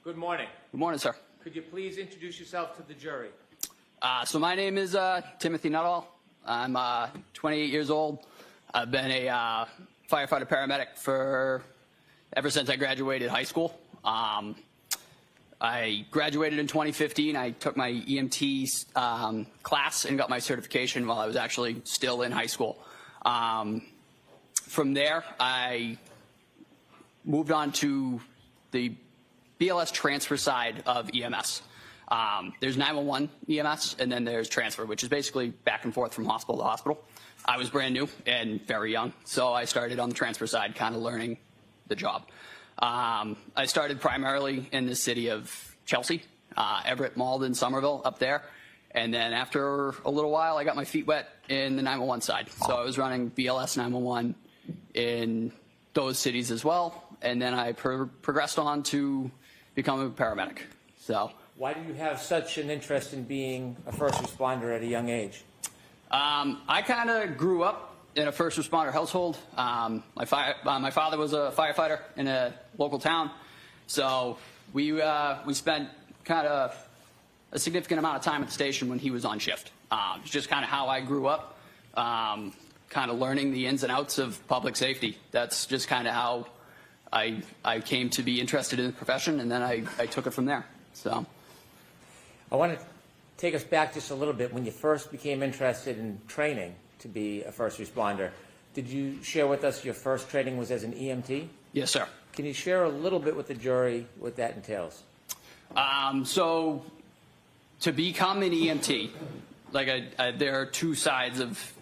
Good morning. Good morning, sir. Could you please introduce yourself to the jury? So my name is Timothy Nuttall. I'm 28 years old. I've been a firefighter paramedic ever since I graduated high school. I graduated in 2015. I took my EMT class and got my certification while I was actually still in high school. From there, I moved on to the BLS transfer side of EMS. There's 911 EMS, and then there's transfer, which is basically back and forth from hospital to hospital. I was brand new and very young, so I started on the transfer side, kind of learning the job. I started primarily in the city of Chelsea, Everett, Malden, Somerville, up there. And then after a little while, I got my feet wet in the 911 side. So I was running BLS 911 in those cities as well. And then I progressed on to become a paramedic. So, why do you have such an interest in being a first responder at a young age? I kind of grew up in a first responder household. My father was a firefighter in a local town, so we spent kind of a significant amount of time at the station when he was on shift. It's just kind of how I grew up, kind of learning the ins and outs of public safety. That's just kind of how I came to be interested in the profession, and then I took it from there. So, I want to take us back just a little bit. When you first became interested in training to be a first responder, did you share with us your first training was as an EMT? Yes, sir. Can you share a little bit with the jury what that entails? So, to become an EMT, there are two sides of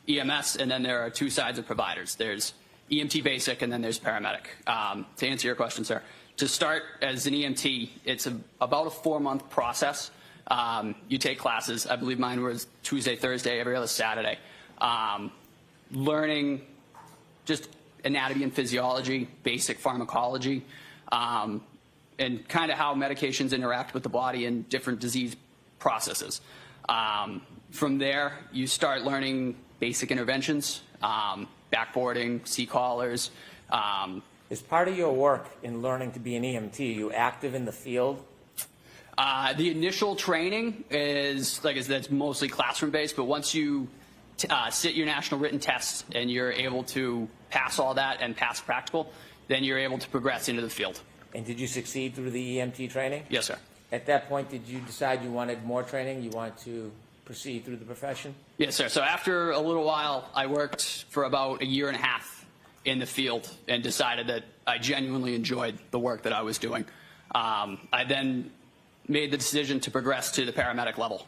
EMS, and then there are two sides of providers. There's EMT basic, and then there's paramedic. To answer your question, sir, to start as an EMT, it's about a 4-month process. You take classes. I believe mine was Tuesday, Thursday, every other Saturday. Learning just anatomy and physiology, basic pharmacology, and kind of how medications interact with the body and different disease processes. From there, you start learning basic interventions, backboarding, C-collars. As part of your work in learning to be an EMT, are you active in the field? The initial training is, that's mostly classroom-based, but once you sit your national written tests and you're able to pass all that and pass practical, then you're able to progress into the field. And did you succeed through the EMT training? Yes, sir. At that point, did you decide you wanted more training? You wanted to proceed through the profession? Yes, sir. So after a little while, I worked for about a year and a half in the field and decided that I genuinely enjoyed the work that I was doing. I then made the decision to progress to the paramedic level.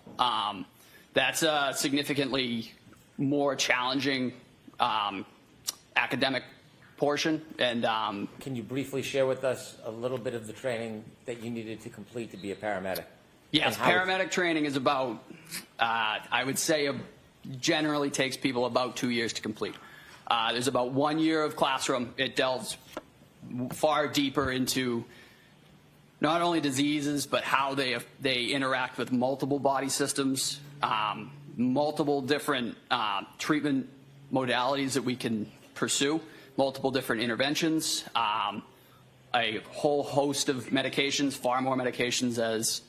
That's a significantly more challenging academic portion. And can you briefly share with us a little bit of the training that you needed to complete to be a paramedic? Yes, paramedic training is about, I would say, generally takes people about 2 years to complete. There's about 1 year of classroom. It delves far deeper into not only diseases, but how they interact with multiple body systems, multiple different treatment modalities that we can pursue, multiple different interventions, a whole host of medications, far more medications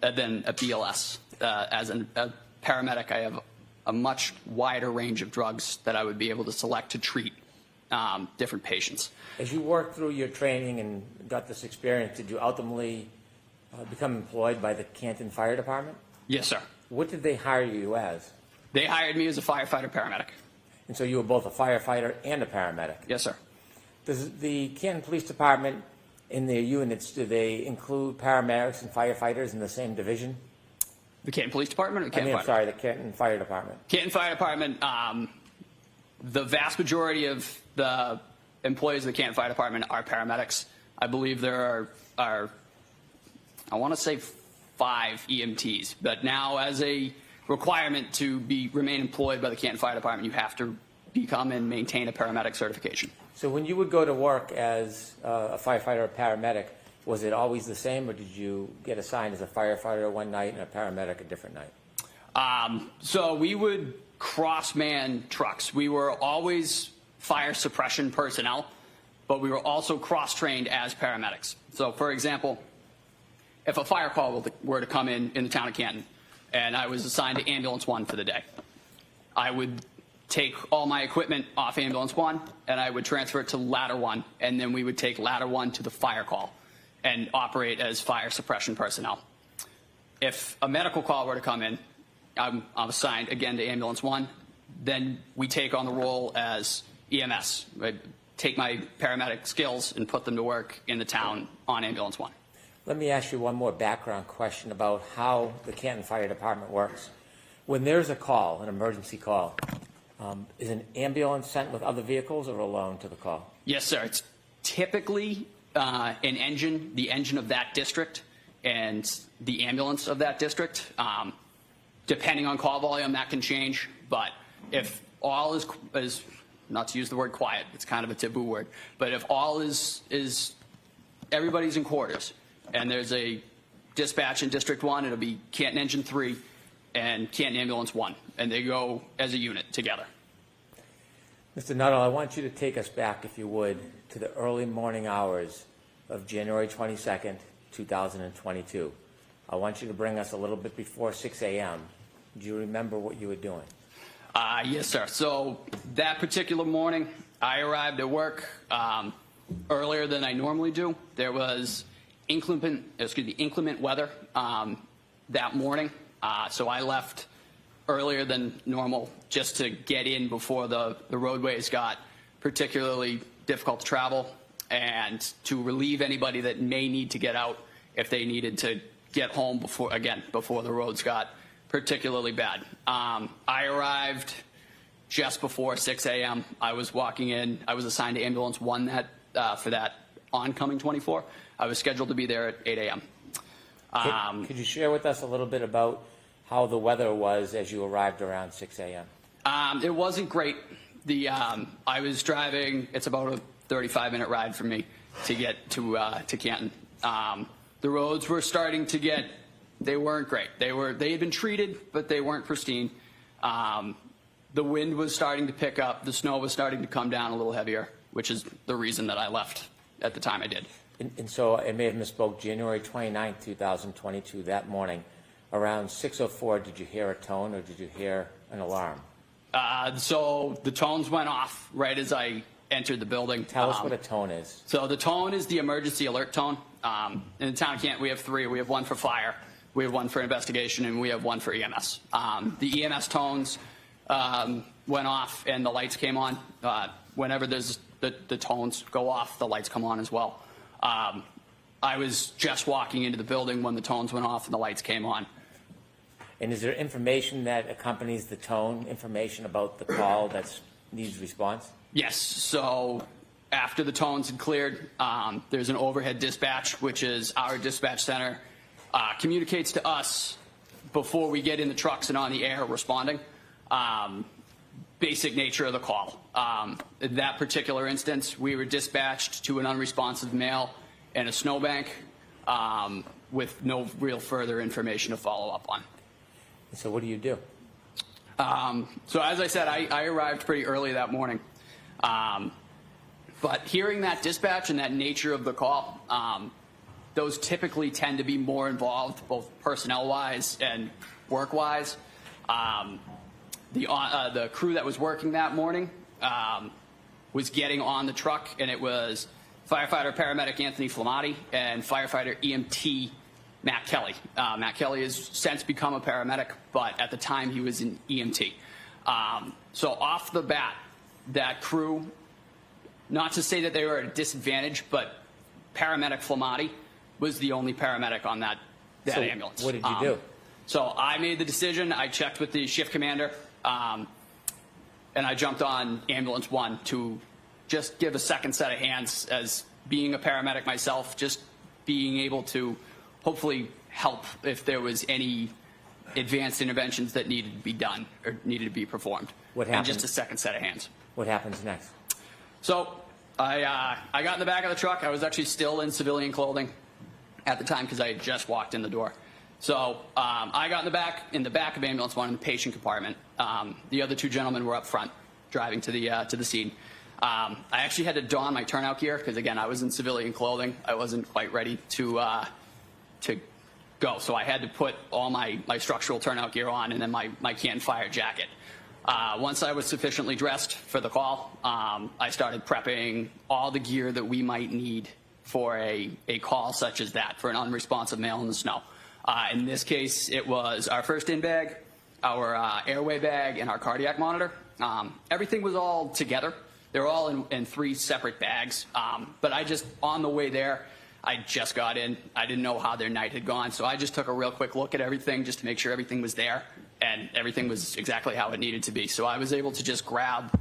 than a BLS. As a paramedic, I have a much wider range of drugs that I would be able to select to treat different patients. As you worked through your training and got this experience, did you ultimately become employed by the Canton Fire Department? Yes, sir. What did they hire you as? They hired me as a firefighter paramedic. And so you were both a firefighter and a paramedic? Yes, sir. Does the Canton Police Department, in their units, do they include paramedics and firefighters in the same division? The Canton Police Department? Or the Canton the Canton Fire Department. Canton Fire Department, the vast majority of the employees of the Canton Fire Department are paramedics. I believe there are I want to say 5 EMTs, but now as a requirement to remain employed by the Canton Fire Department, you have to become and maintain a paramedic certification. So when you would go to work as a firefighter or paramedic, was it always the same, or did you get assigned as a firefighter one night and a paramedic a different night? So we would cross-man trucks. We were always fire suppression personnel, but we were also cross-trained as paramedics. So, for example, if a fire call were to come in the town of Canton, and I was assigned to Ambulance 1 for the day, I would take all my equipment off Ambulance 1, and I would transfer it to Ladder 1, and then we would take Ladder 1 to the fire call and operate as fire suppression personnel. If a medical call were to come in, I'm assigned again to Ambulance 1, then we take on the role as EMS. I take my paramedic skills and put them to work in the town on Ambulance 1. Let me ask you one more background question about how the Canton Fire Department works. When there's a call, an emergency call, is an ambulance sent with other vehicles or alone to the call? Yes, sir. It's typically the engine of that district and the ambulance of that district. Depending on call volume, that can change. But if all is not to use the word quiet, it's kind of a taboo word, but if all is everybody's in quarters, and there's a dispatch in District 1, it'll be Canton Engine 3 and Canton Ambulance 1, and they go as a unit together. Mr. Nuttall, I want you to take us back, if you would, to the early morning hours of January 22nd, 2022. I want you to bring us a little bit before 6 a.m. Do you remember what you were doing? Yes, sir. So that particular morning, I arrived at work earlier than I normally do. There was inclement weather that morning, so I left earlier than normal just to get in before the roadways got particularly difficult to travel, and to relieve anybody that may need to get out if they needed to get home before the roads got particularly bad. I arrived just before 6 a.m. I was walking in. I was assigned to Ambulance 1 for that oncoming 24. I was scheduled to be there at 8 a.m. Could you share with us a little bit about how the weather was as you arrived around 6 a.m.? It wasn't great. I was driving. It's about a 35-minute ride for me to get to Canton. The roads were starting to get. They weren't great. They had been treated, but they weren't pristine. The wind was starting to pick up. The snow was starting to come down a little heavier, which is the reason that I left at the time I did. And so I may have misspoke. January 29th, 2022, that morning, around 6:04, did you hear a tone or did you hear an alarm? So the tones went off right as I entered the building. Tell us what a tone is. So the tone is the emergency alert tone. In the town of Canton, we have three. We have one for fire, we have one for investigation, and we have one for EMS. The EMS tones went off and the lights came on. Whenever there's the tones go off, the lights come on as well. I was just walking into the building when the tones went off and the lights came on. And is there information that accompanies the tone, information about the call that needs response? Yes. So after the tones had cleared, there's an overhead dispatch, which is our dispatch center, communicates to us before we get in the trucks and on the air responding. Basic nature of the call. In that particular instance, we were dispatched to an unresponsive male in a snowbank with no real further information to follow up on. So what do you do? So as I said, I arrived pretty early that morning. But hearing that dispatch and that nature of the call, those typically tend to be more involved, both personnel-wise and work-wise. The crew that was working that morning was getting on the truck, and it was Firefighter Paramedic Anthony Flamati and Firefighter EMT Matt Kelly. Matt Kelly has since become a paramedic, but at the time he was an EMT. So off the bat, that crew, not to say that they were at a disadvantage, but Paramedic Flamati was the only paramedic on that ambulance. What did you do? So I made the decision. I checked with the shift commander, and I jumped on Ambulance 1 to just give a second set of hands as being a paramedic myself, just being able to hopefully help if there was any advanced interventions that needed to be done or needed to be performed. What happened? And just a second set of hands. What happens next? So I got in the back of the truck. I was actually still in civilian clothing at the time because I had just walked in the door. So I got in the back of Ambulance 1 in the patient compartment. The other two gentlemen were up front driving to the scene. I actually had to don my turnout gear because, again, I was in civilian clothing. I wasn't quite ready to to go. So I had to put all my structural turnout gear on and then my Canton Fire jacket. Once I was sufficiently dressed for the call, I started prepping all the gear that we might need for a call such as that, for an unresponsive male in the snow. In this case, it was our first in bag, our airway bag, and our cardiac monitor. Everything was all together. They were all in 3 separate bags. But on the way there, I just got in. I didn't know how their night had gone, so I just took a real quick look at everything just to make sure everything was there, and everything was exactly how it needed to be. So I was able to just grab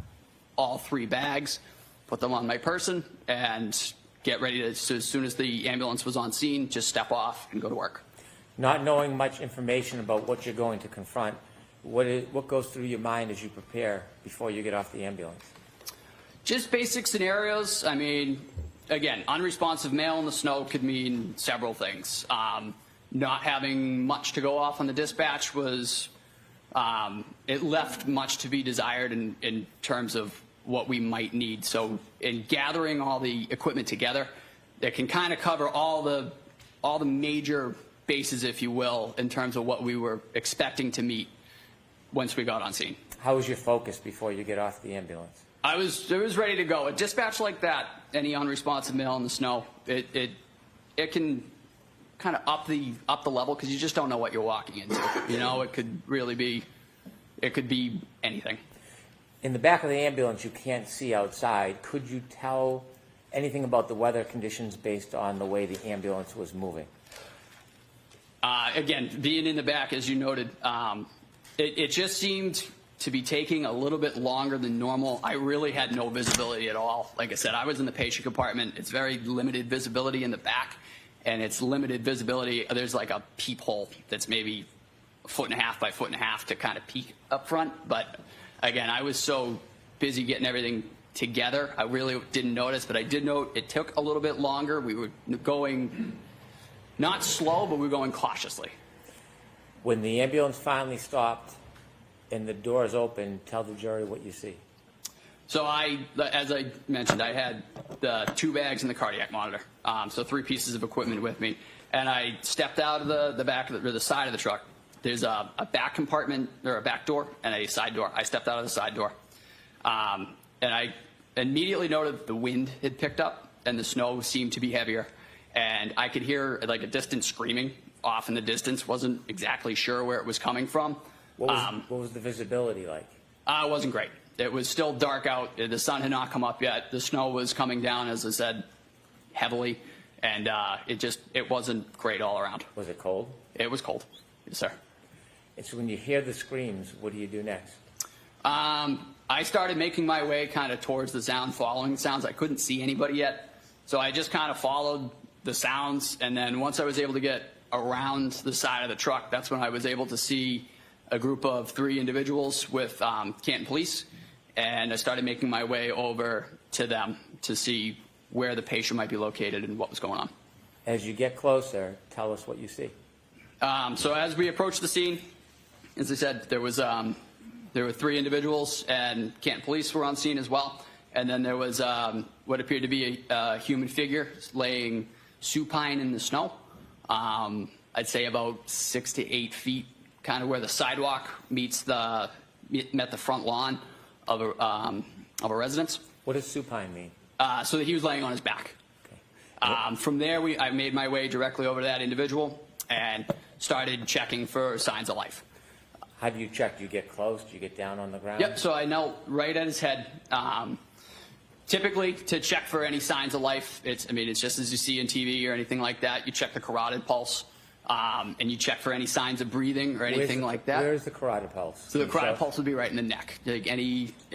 all 3 bags, put them on my person, and get ready to, so as soon as the ambulance was on scene, just step off and go to work. Not knowing much information about what you're going to confront, what goes through your mind as you prepare before you get off the ambulance? Just basic scenarios. I mean, again, unresponsive male in the snow could mean several things. Not having much to go off on the dispatch was, it left much to be desired in terms of what we might need. So in gathering all the equipment together, that can kind of cover all the major bases, if you will, in terms of what we were expecting to meet once we got on scene. How was your focus before you get off the ambulance? I was ready to go. A dispatch like that, any unresponsive male in the snow, it can kind of up the level, because you just don't know what you're walking into. You know, it could be anything. In the back of the ambulance, you can't see outside. Could you tell anything about the weather conditions based on the way the ambulance was moving? Again, being in the back, as you noted, it just seemed to be taking a little bit longer than normal. I really had no visibility at all. Like I said, I was in the patient compartment. It's very limited visibility in the back, and it's limited visibility. There's like a peephole that's maybe 1.5 feet by 1.5 feet to kind of peek up front. But again, I was so busy getting everything together, I really didn't notice. But I did note it took a little bit longer. We were going not slow, but we were going cautiously. When the ambulance finally stopped and the doors open, tell the jury what you see. So as I mentioned, I had the 2 bags and the cardiac monitor, so 3 pieces of equipment with me. And I stepped out of the back of the side of the truck. There's a back compartment, or a back door, and a side door. I stepped out of the side door. And I immediately noted the wind had picked up and the snow seemed to be heavier. And I could hear like a distant screaming off in the distance. Wasn't exactly sure where it was coming from. What was the visibility like? It wasn't great. It was still dark out. The sun had not come up yet. The snow was coming down, as I said, heavily. And it wasn't great all around. Was it cold? It was cold. Yes, sir. And so when you hear the screams, what do you do next? I started making my way kind of towards the sound, following the sounds. I couldn't see anybody yet. So I just kind of followed the sounds. And then once I was able to get around the side of the truck, that's when I was able to see a group of 3 individuals with Canton Police. And I started making my way over to them to see where the patient might be located and what was going on. As you get closer, tell us what you see. So as we approached the scene, as I said, there were 3 individuals, and Canton Police were on scene as well. And then there was what appeared to be a human figure laying supine in the snow. I'd say about 6 to 8 feet, kind of where the sidewalk met the front lawn of a residence. What does supine mean? So that he was laying on his back. Okay. From there, I made my way directly over to that individual and started checking for signs of life. How do you check? Do you get close? Do you get down on the ground? Yep, so I knelt right at his head. Typically, to check for any signs of life, it's just as you see in TV or anything like that. You check the carotid pulse, and you check for any signs of breathing or anything like that. Where's the carotid pulse? So the carotid pulse would be right in the neck.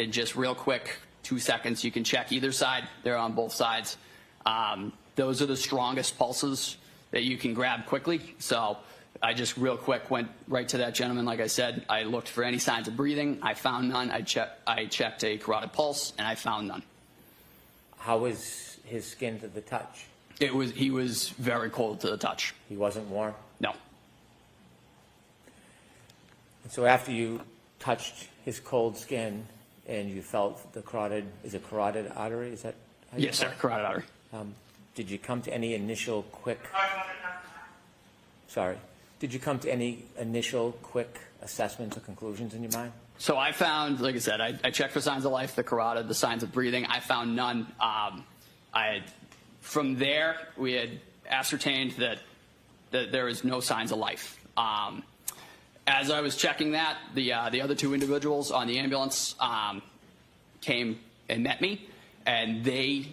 Just real quick, 2 seconds, you can check either side. They're on both sides. Those are the strongest pulses that you can grab quickly. So I just real quick went right to that gentleman. Like I said, I looked for any signs of breathing. I found none. I checked a carotid pulse, and I found none. How was his skin to the touch? He was very cold to the touch. He wasn't warm? No. And so after you touched his cold skin and you felt the carotid artery? Is that how you Yes, sir, carotid artery. Did you come to any initial quick Sorry. Did you come to any initial quick assessments or conclusions in your mind? So I found, like I said, I checked for signs of life, the carotid, the signs of breathing. I found none. From there, we had ascertained that there is no signs of life. As I was checking that, the other two individuals on the ambulance came and met me, and they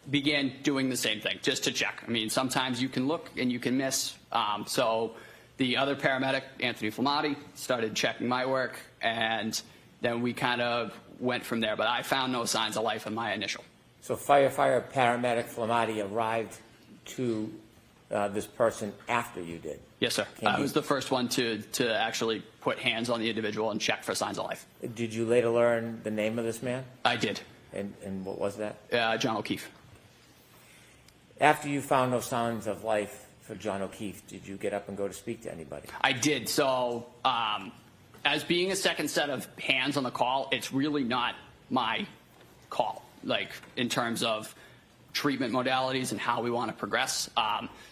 began doing the same thing, just to check. I mean, sometimes you can look and you can miss. So the other paramedic, Anthony Flamati, started checking my work, and then we kind of went from there. But I found no signs of life in my initial. So Firefighter Paramedic Flamati arrived to this person after you did? Yes, sir. I was the first one to actually put hands on the individual and check for signs of life. Did you later learn the name of this man? I did. And what was that? John O'Keefe. After you found no signs of life for John O'Keefe, did you get up and go to speak to anybody? I did. So as being a second set of hands on the call, it's really not my call, like in terms of treatment modalities and how we want to progress.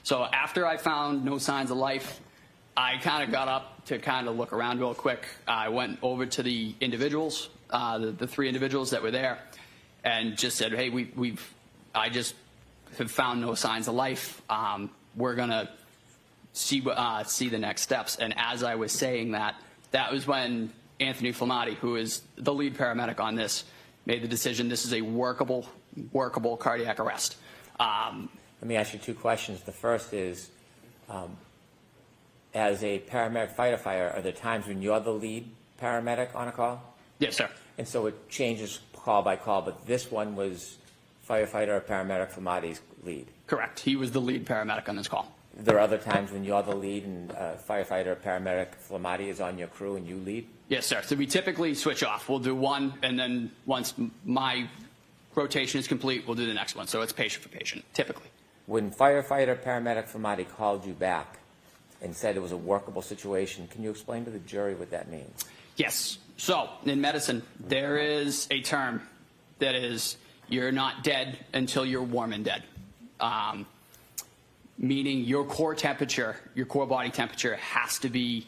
So after I found no signs of life, I kind of got up to kind of look around real quick. I went over to the individuals, the three individuals that were there, and just said, hey, I just have found no signs of life. We're going to see the next steps. And as I was saying that, that was when Anthony Flamati, who is the lead paramedic on this, made the decision this is a workable cardiac arrest. Let me ask you two questions. The first is, as a paramedic firefighter, are there times when you're the lead paramedic on a call? Yes, sir. And so it changes call by call, but this one was firefighter or paramedic Flamati's lead? Correct. He was the lead paramedic on this call. There are other times when you're the lead and firefighter or paramedic Flamati is on your crew and you lead? Yes, sir. So we typically switch off. We'll do one, and then once my rotation is complete, we'll do the next one. So it's patient for patient, typically. When firefighter paramedic Flamati called you back and said it was a workable situation, can you explain to the jury what that means? Yes. So in medicine, there is a term that is you're not dead until you're warm and dead. Meaning your core temperature, your core body temperature has to be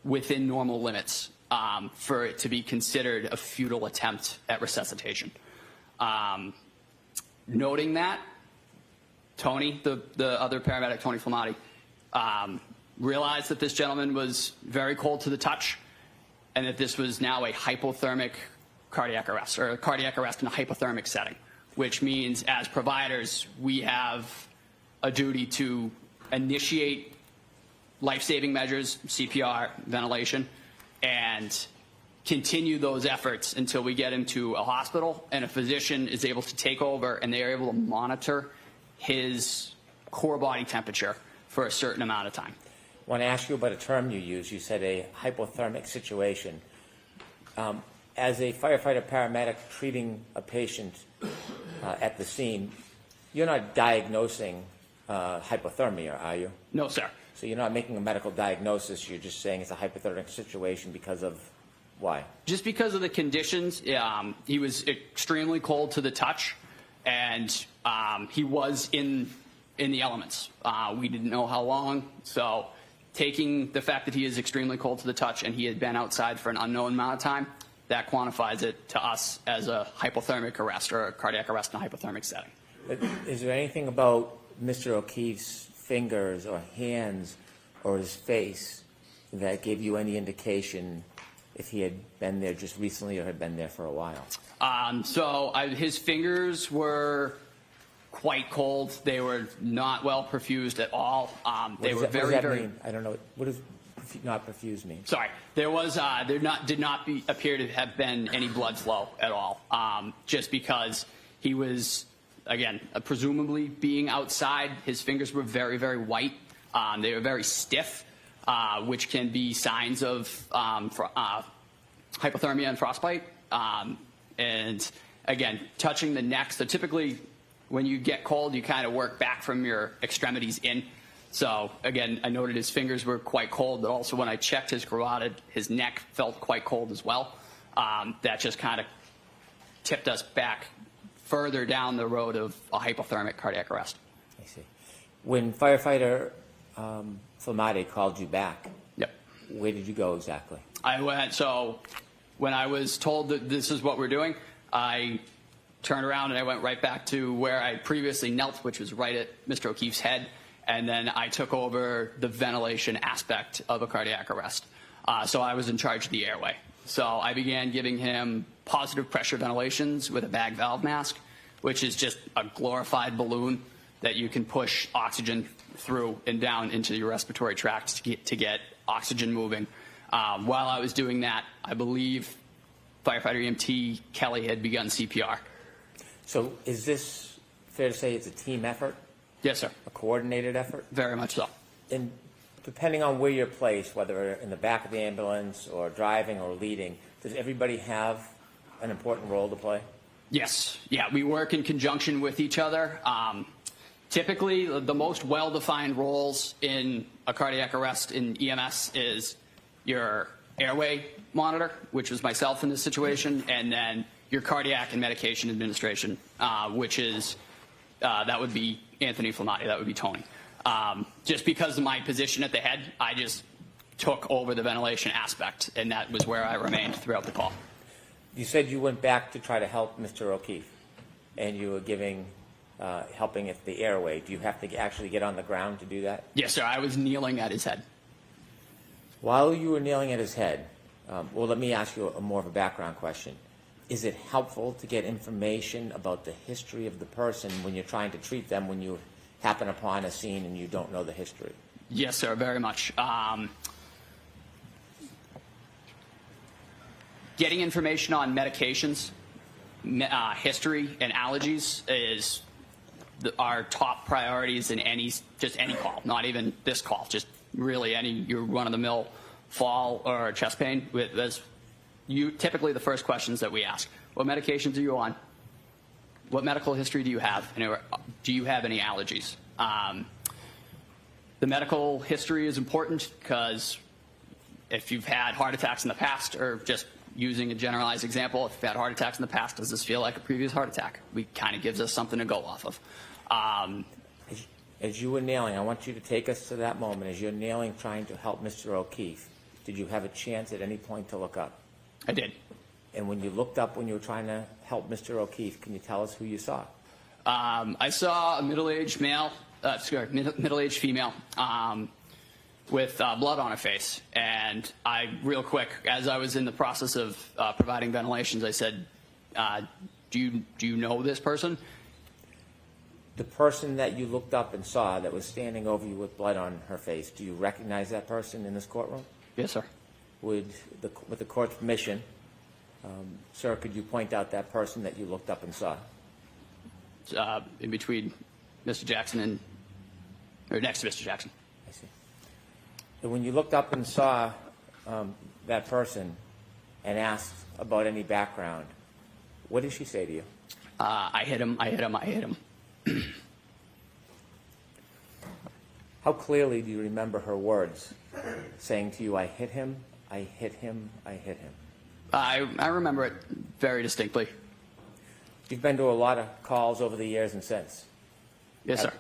within normal limits for it to be considered a futile attempt at resuscitation. Noting that, Tony, the other paramedic, Tony Flamati, realized that this gentleman was very cold to the touch and that this was now a hypothermic cardiac arrest, or a cardiac arrest in a hypothermic setting, which means as providers, we have a duty to initiate life-saving measures, CPR, ventilation, and continue those efforts until we get him to a hospital and a physician is able to take over and they are able to monitor his core body temperature for a certain amount of time. I want to ask you about a term you used. You said a hypothermic situation. As a firefighter paramedic treating a patient at the scene, you're not diagnosing hypothermia, are you? No, sir. So you're not making a medical diagnosis. You're just saying it's a hypothermic situation because of why? Just because of the conditions. He was extremely cold to the touch, and he was in the elements. We didn't know how long, so taking the fact that he is extremely cold to the touch and he had been outside for an unknown amount of time, that quantifies it to us as a hypothermic arrest or a cardiac arrest in a hypothermic setting. But is there anything about Mr. O'Keefe's fingers or hands or his face that gave you any indication if he had been there just recently or had been there for a while? His fingers were quite cold. They were not well perfused at all. They were very, very. Mean? I don't know. What does not perfused mean? Sorry, there did not appear to have been any blood flow at all. Just because he was, again, presumably being outside, his fingers were very, very white. They were very stiff, which can be signs of hypothermia and frostbite. And again, touching the neck. So typically, when you get cold, you kind of work back from your extremities in. So again, I noted his fingers were quite cold, but also when I checked his carotid, his neck felt quite cold as well. That just kind of tipped us back further down the road of a hypothermic cardiac arrest. I see. When firefighter Flamade called you back, Yep. where did you go exactly? I went, so when I was told that this is what we're doing, I turned around and I went right back to where I previously knelt, which was right at Mr. O'Keefe's head, and then I took over the ventilation aspect of a cardiac arrest. So I was in charge of the airway. So I began giving him positive pressure ventilations with a bag valve mask, which is just a glorified balloon that you can push oxygen through and down into your respiratory tract to get oxygen moving. While I was doing that, I believe firefighter EMT Kelly had begun CPR. So is this fair to say it's a team effort, Yes, sir. a coordinated effort? Very much so. And depending on where you're placed, whether in the back of the ambulance or driving or leading, does everybody have an important role to play? Yes. Yeah, we work in conjunction with each other. Typically, the most well-defined roles in a cardiac arrest in EMS is your airway monitor, which was myself in this situation, and then your cardiac and medication administration, which is, that would be Anthony Flamati, that would be Tony. Just because of my position at the head, I just took over the ventilation aspect, and that was where I remained throughout the call. You said you went back to try to help Mr. O'Keefe, and you were giving, helping at the airway. Do you have to actually get on the ground to do that? Yes, sir. I was kneeling at his head. While you were kneeling at his head, well, let me ask you more of a background question. Is it helpful to get information about the history of the person when you're trying to treat them when you happen upon a scene and you don't know the history? Yes, sir, very much. Getting information on medications, history, and allergies is our top priorities in just any call, not even this call, just really any your run-of-the-mill fall or chest pain. That's typically the first questions that we ask. What medications are you on? What medical history do you have? And do you have any allergies? The medical history is important because if you've had heart attacks in the past, or just using a generalized example, if you've had heart attacks in the past, does this feel like a previous heart attack? It kind of gives us something to go off of. As you were nailing, I want you to take us to that moment. As you're nailing, trying to help Mr. O'Keefe, did you have a chance at any point to look up? I did. And when you looked up when you were trying to help Mr. O'Keefe, can you tell us who you saw? I saw a middle-aged middle-aged female with blood on her face. And real quick, as I was in the process of providing ventilations, I said, do you know this person? The person that you looked up and saw that was standing over you with blood on her face, do you recognize that person in this courtroom? Yes, sir. With the court's permission, sir, could you point out that person that you looked up and saw? In between Mr. Jackson or next to Mr. Jackson. I see. And when you looked up and saw that person and asked about any background, what did she say to you? I hit him, I hit him, I hit him. How clearly do you remember her words saying to you, I hit him, I hit him, I hit him? I remember it very distinctly. You've been to a lot of calls over the years and since. Yes, sir.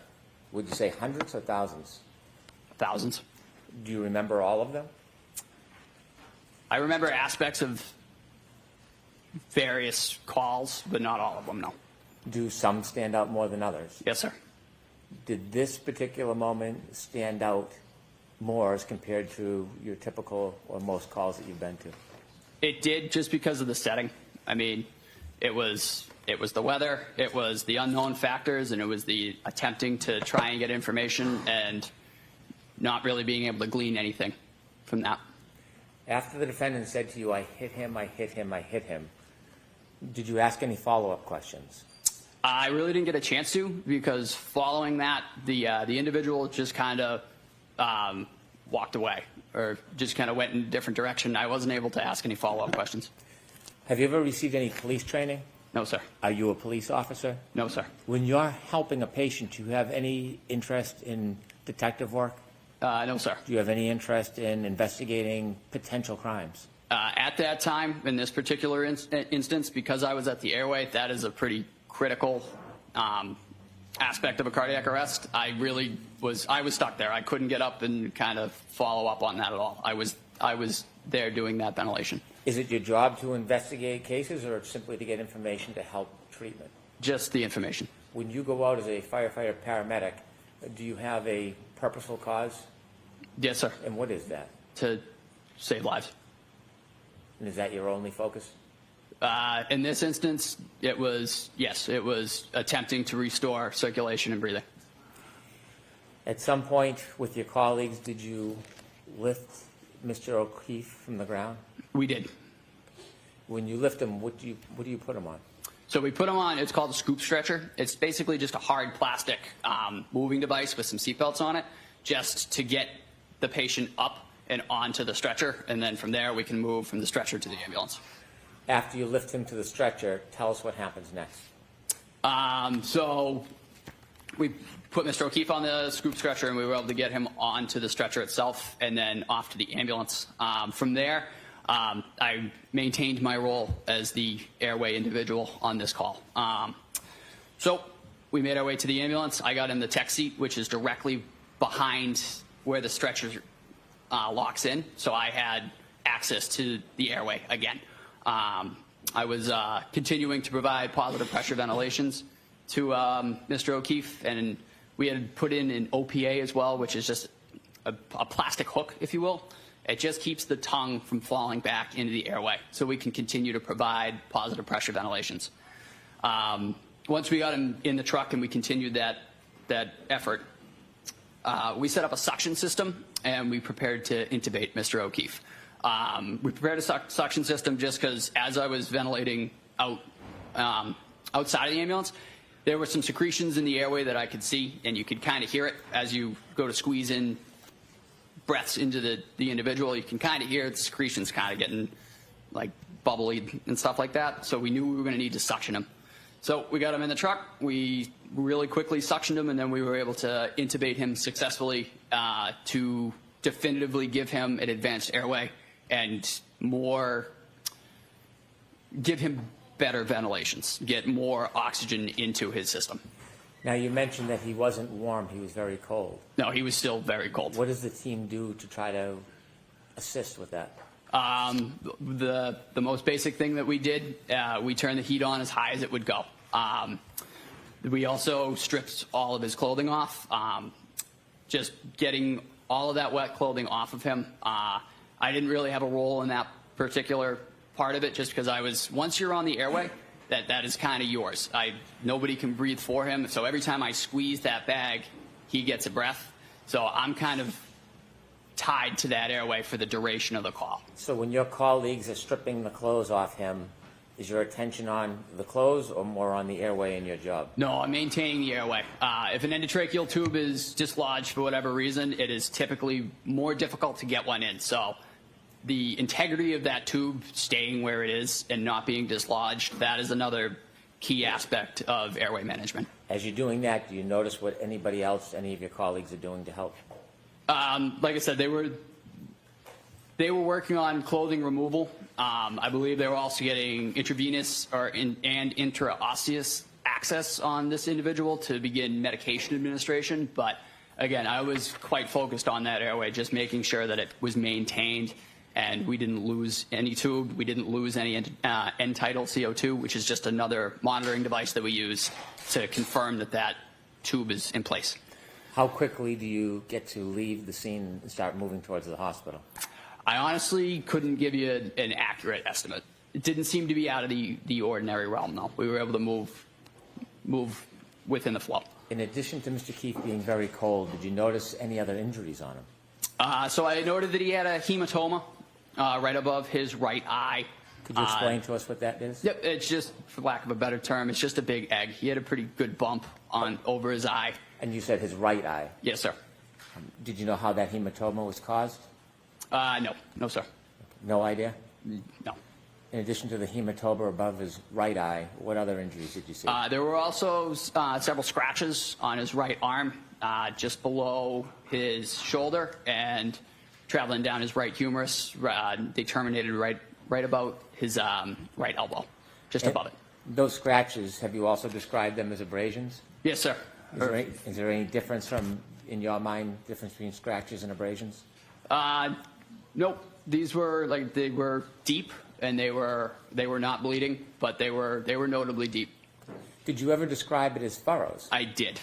Would you say hundreds or thousands? Thousands. Do you remember all of them? I remember aspects of various calls, but not all of them, no. Do some stand out more than others? Yes, sir. Did this particular moment stand out more as compared to your typical or most calls that you've been to? It did, just because of the setting. I mean, it was the weather, it was the unknown factors, and it was the attempting to try and get information and not really being able to glean anything from that. After the defendant said to you, I hit him, I hit him, I hit him, did you ask any follow-up questions? I really didn't get a chance to, because following that, the individual just kind of walked away, or just kind of went in a different direction. I wasn't able to ask any follow-up questions. Have you ever received any police training? No, sir. Are you a police officer? No, sir. When you're helping a patient, do you have any interest in detective work? No, sir. Do you have any interest in investigating potential crimes? At that time, in this particular instance, because I was at the airway, that is a pretty critical aspect of a cardiac arrest, I was stuck there. I couldn't get up and kind of follow up on that at all. I was there doing that ventilation. Is it your job to investigate cases or simply to get information to help treatment? Just the information. When you go out as a firefighter paramedic, do you have a purposeful cause? Yes, sir. And what is that? To save lives. And is that your only focus? In this instance, it was attempting to restore circulation and breathing. At some point with your colleagues, did you lift Mr. O'Keefe from the ground? We did. When you lift him, what do you put him on? So we put him on, it's called a scoop stretcher. It's basically just a hard plastic moving device with some seatbelts on it, just to get the patient up and onto the stretcher, and then from there we can move from the stretcher to the ambulance. After you lift him to the stretcher, tell us what happens next. So we put Mr. O'Keefe on the scoop stretcher, and we were able to get him onto the stretcher itself and then off to the ambulance. From there, I maintained my role as the airway individual on this call. So we made our way to the ambulance. I got in the tech seat, which is directly behind where the stretcher locks in, so I had access to the airway again. I was continuing to provide positive pressure ventilations to Mr. O'Keefe, and we had put in an OPA as well, which is just a plastic hook, if you will. It just keeps the tongue from falling back into the airway, so we can continue to provide positive pressure ventilations. Once we got him in the truck and we continued that effort, we set up a suction system, and we prepared to intubate Mr. O'Keefe. We prepared a suction system just because as I was ventilating outside of the ambulance, there were some secretions in the airway that I could see, and you could kind of hear it as you go to squeeze in breaths into the individual. You can kind of hear the secretions kind of getting like bubbly and stuff like that. So we knew we were going to need to suction him. So we got him in the truck. We really quickly suctioned him, and then we were able to intubate him successfully to definitively give him an advanced airway and give him better ventilations, get more oxygen into his system. Now, you mentioned that he wasn't warm, he was very cold. No, he was still very cold. What does the team do to try to assist with that? The most basic thing that we did, we turned the heat on as high as it would go. We also stripped all of his clothing off, just getting all of that wet clothing off of him. I didn't really have a role in that particular part of it, just because once you're on the airway, that is kind of yours. Nobody can breathe for him, so every time I squeeze that bag, he gets a breath. So I'm kind of tied to that airway for the duration of the call. So when your colleagues are stripping the clothes off him, is your attention on the clothes or more on the airway in your job? No, I'm maintaining the airway. If an endotracheal tube is dislodged for whatever reason, it is typically more difficult to get one in. So the integrity of that tube staying where it is and not being dislodged, that is another key aspect of airway management. As you're doing that, do you notice what anybody else, any of your colleagues are doing to help? Like I said, they were working on clothing removal. I believe they were also getting intravenous and intraosseous access on this individual to begin medication administration. But again, I was quite focused on that airway, just making sure that it was maintained and we didn't lose any tube. We didn't lose any end-tidal CO2, which is just another monitoring device that we use to confirm that tube is in place. How quickly do you get to leave the scene and start moving towards the hospital? I honestly couldn't give you an accurate estimate. It didn't seem to be out of the ordinary realm, though. We were able to move within the flow. In addition to Mr. Keefe being very cold, did you notice any other injuries on him? So I noted that he had a hematoma right above his right eye. Could you explain to us what that is? Yep, it's just, for lack of a better term, it's just a big egg. He had a pretty good bump over his eye. And you said his right eye? Yes, sir. Did you know how that hematoma was caused? No, sir. No idea? No. In addition to the hematoma above his right eye, what other injuries did you see? There were also several scratches on his right arm, just below his shoulder, and traveling down his right humerus. They terminated right about his right elbow, just above it. Those scratches, have you also described them as abrasions? Yes, sir. Is there any difference in your mind, difference between scratches and abrasions? Nope. These were they were deep, and they were not bleeding, but they were notably deep. Did you ever describe it as furrows? I did.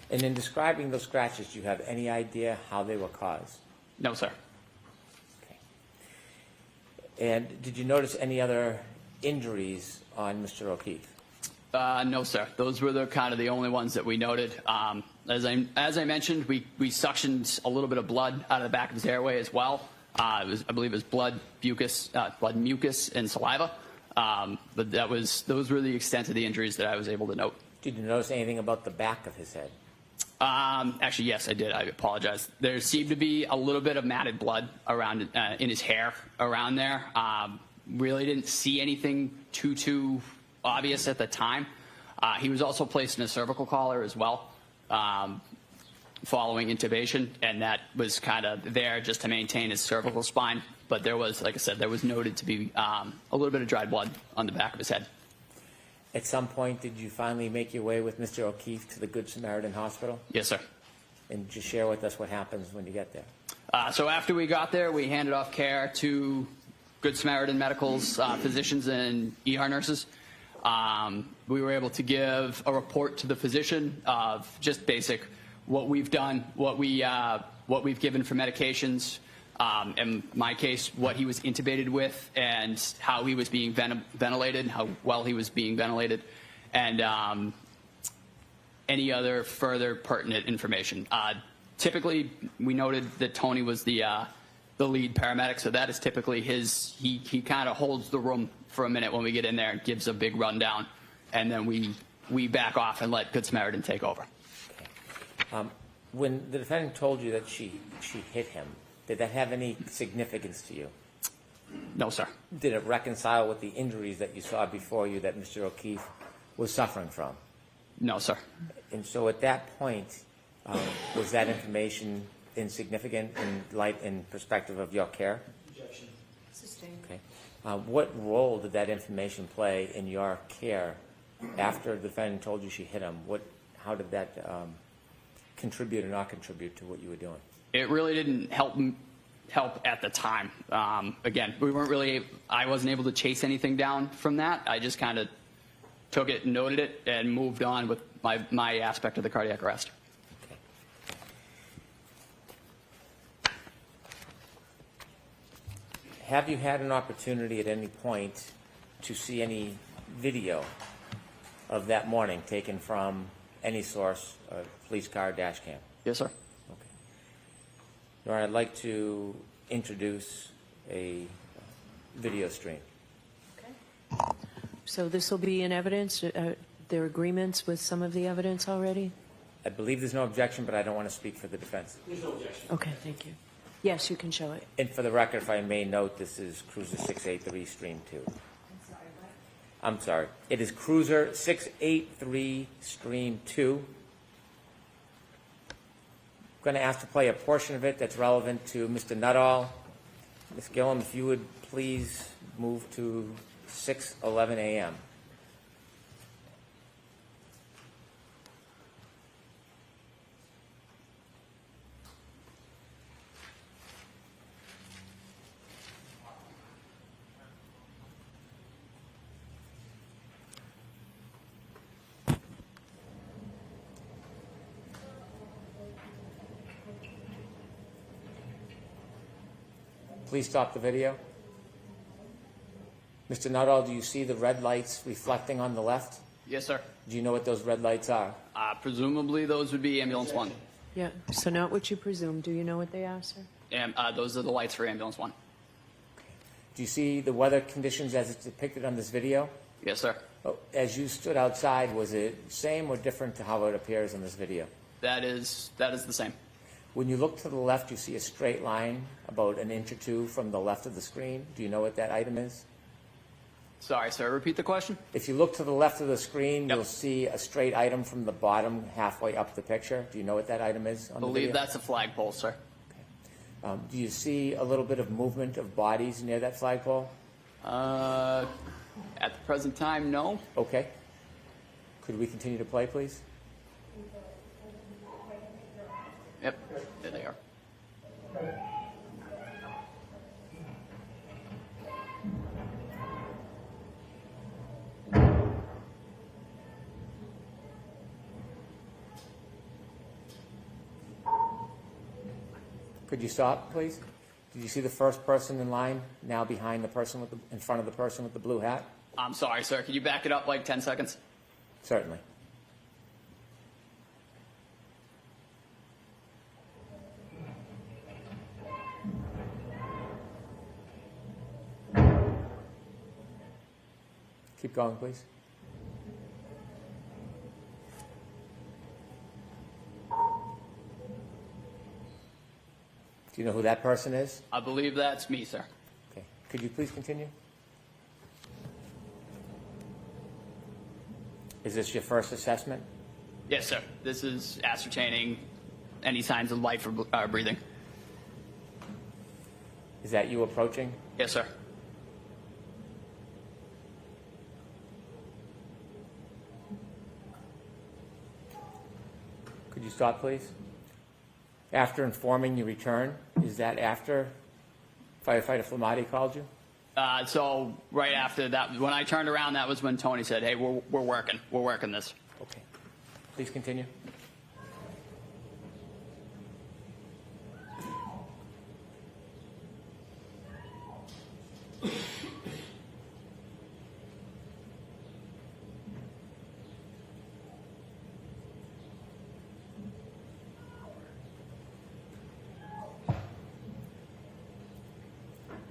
And in describing those scratches, do you have any idea how they were caused? No, sir. Okay. And did you notice any other injuries on Mr. O'Keefe? No, sir. Those were the only ones that we noted. As I mentioned, we suctioned a little bit of blood out of the back of his airway as well. I believe it was blood, mucus, and saliva. But those were the extent of the injuries that I was able to note. Did you notice anything about the back of his head? Actually, yes, I did. I apologize. There seemed to be a little bit of matted blood around in his hair around there. Really didn't see anything too obvious at the time. He was also placed in a cervical collar as well, following intubation, and that was kind of there just to maintain his cervical spine. But there was, like I said, there was noted to be a little bit of dried blood on the back of his head. At some point, did you finally make your way with Mr. O'Keefe to the Good Samaritan Hospital? Yes, sir. And just share with us what happens when you get there. So after we got there, we handed off care to Good Samaritan Medical's physicians and ER nurses. We were able to give a report to the physician of just basic what we've done, what we've given for medications, in my case, what he was intubated with, and how he was being ventilated, how well he was being ventilated, and any other further pertinent information. Typically, we noted that Tony was the lead paramedic, so that is typically his. He kind of holds the room for a minute when we get in there and gives a big rundown, and then we back off and let Good Samaritan take over. Okay. When the defendant told you that she hit him, did that have any significance to you? No, sir. Did it reconcile with the injuries that you saw before you that Mr. O'Keefe was suffering from? No, sir. And so at that point, was that information insignificant in perspective of your care? Objection. Sustained. Okay. What role did that information play in your care after the defendant told you she hit him? How did that contribute or not contribute to what you were doing? It really didn't help at the time. Again, I wasn't able to chase anything down from that. I just kind of took it, noted it, and moved on with my aspect of the cardiac arrest. Okay. Have you had an opportunity at any point to see any video of that morning taken from any source, a police car, dash cam? Yes, sir. Your Honor, I'd like to introduce a video stream. Okay. So this will be in evidence? There are agreements with some of the evidence already? I believe there's no objection, but I don't want to speak for the defense. There's no objection. Okay, thank you. Yes, you can show it. And for the record, if I may note, this is Cruiser 683 Stream 2. I'm sorry. It is Cruiser 683 Stream 2. I'm going to ask to play a portion of it that's relevant to Mr. Nuttall. Ms. Gillum, if you would please move to 6:11 a.m. Please stop the video. Mr. Nuttall, do you see the red lights reflecting on the left? Yes, sir. Do you know what those red lights are? Presumably, those would be ambulance 1. Yeah, so not what you presume. Do you know what they are, sir? And those are the lights for ambulance 1. Do you see the weather conditions as it's depicted on this video? Yes, sir. As you stood outside, was it same or different to how it appears in this video? That is the same. When you look to the left, you see a straight line about an inch or two from the left of the screen. Do you know what that item is? Sorry, sir. Repeat the question. If you look to the left of the screen, Yep. you'll see a straight item from the bottom halfway up the picture. Do you know what that item is on I the believe video? that's a flagpole, sir. Do you see a little bit of movement of bodies near that flagpole? At the present time, no. Okay. Could we continue to play, please? Could you stop, please? Did you see the first person in line now behind the person with in front of the person with the blue hat? I'm sorry, sir. Could you back it up like 10 seconds? Certainly. Keep going, please. Do you know who that person is? I believe that's me, sir. Okay. Could you please continue? Is this your first assessment? Yes, sir. This is ascertaining any signs of life or breathing. Is that you approaching? Yes, sir. Could you stop, please? After informing you return, is that after Firefighter Paramedic called you? So right after that, when I turned around, that was when Tony said, hey, we're working this. Okay. Please continue.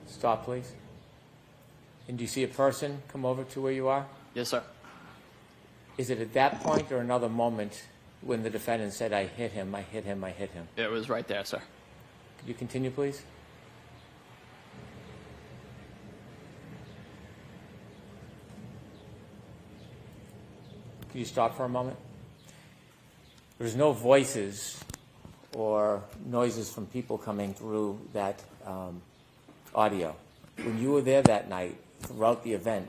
Stop, please. And do you see a person come over to where you are? Yes, sir. Is it at that point or another moment when the defendant said, I hit him, I hit him, I hit him? It was right there, sir. Could you continue, please? Could you stop for a moment? There's no voices or noises from people coming through that audio. When you were there that night, throughout the event,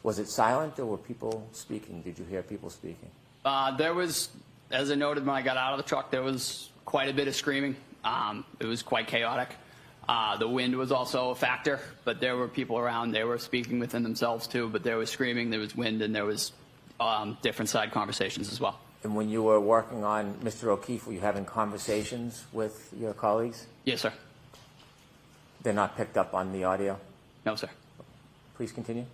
was it silent or were people speaking? Did you hear people speaking? There was, as I noted when I got out of the truck, there was quite a bit of screaming. It was quite chaotic. The wind was also a factor, but there were people around. They were speaking within themselves too, but there was screaming, there was wind, and there was different side conversations as well. And when you were working on Mr. O'Keefe, were you having conversations with your colleagues? Yes, sir. They're not picked up on the audio? No, sir. Please continue.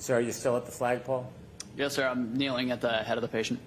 Sir, are you still at the flagpole? Yes, sir. I'm kneeling at the head of the patient.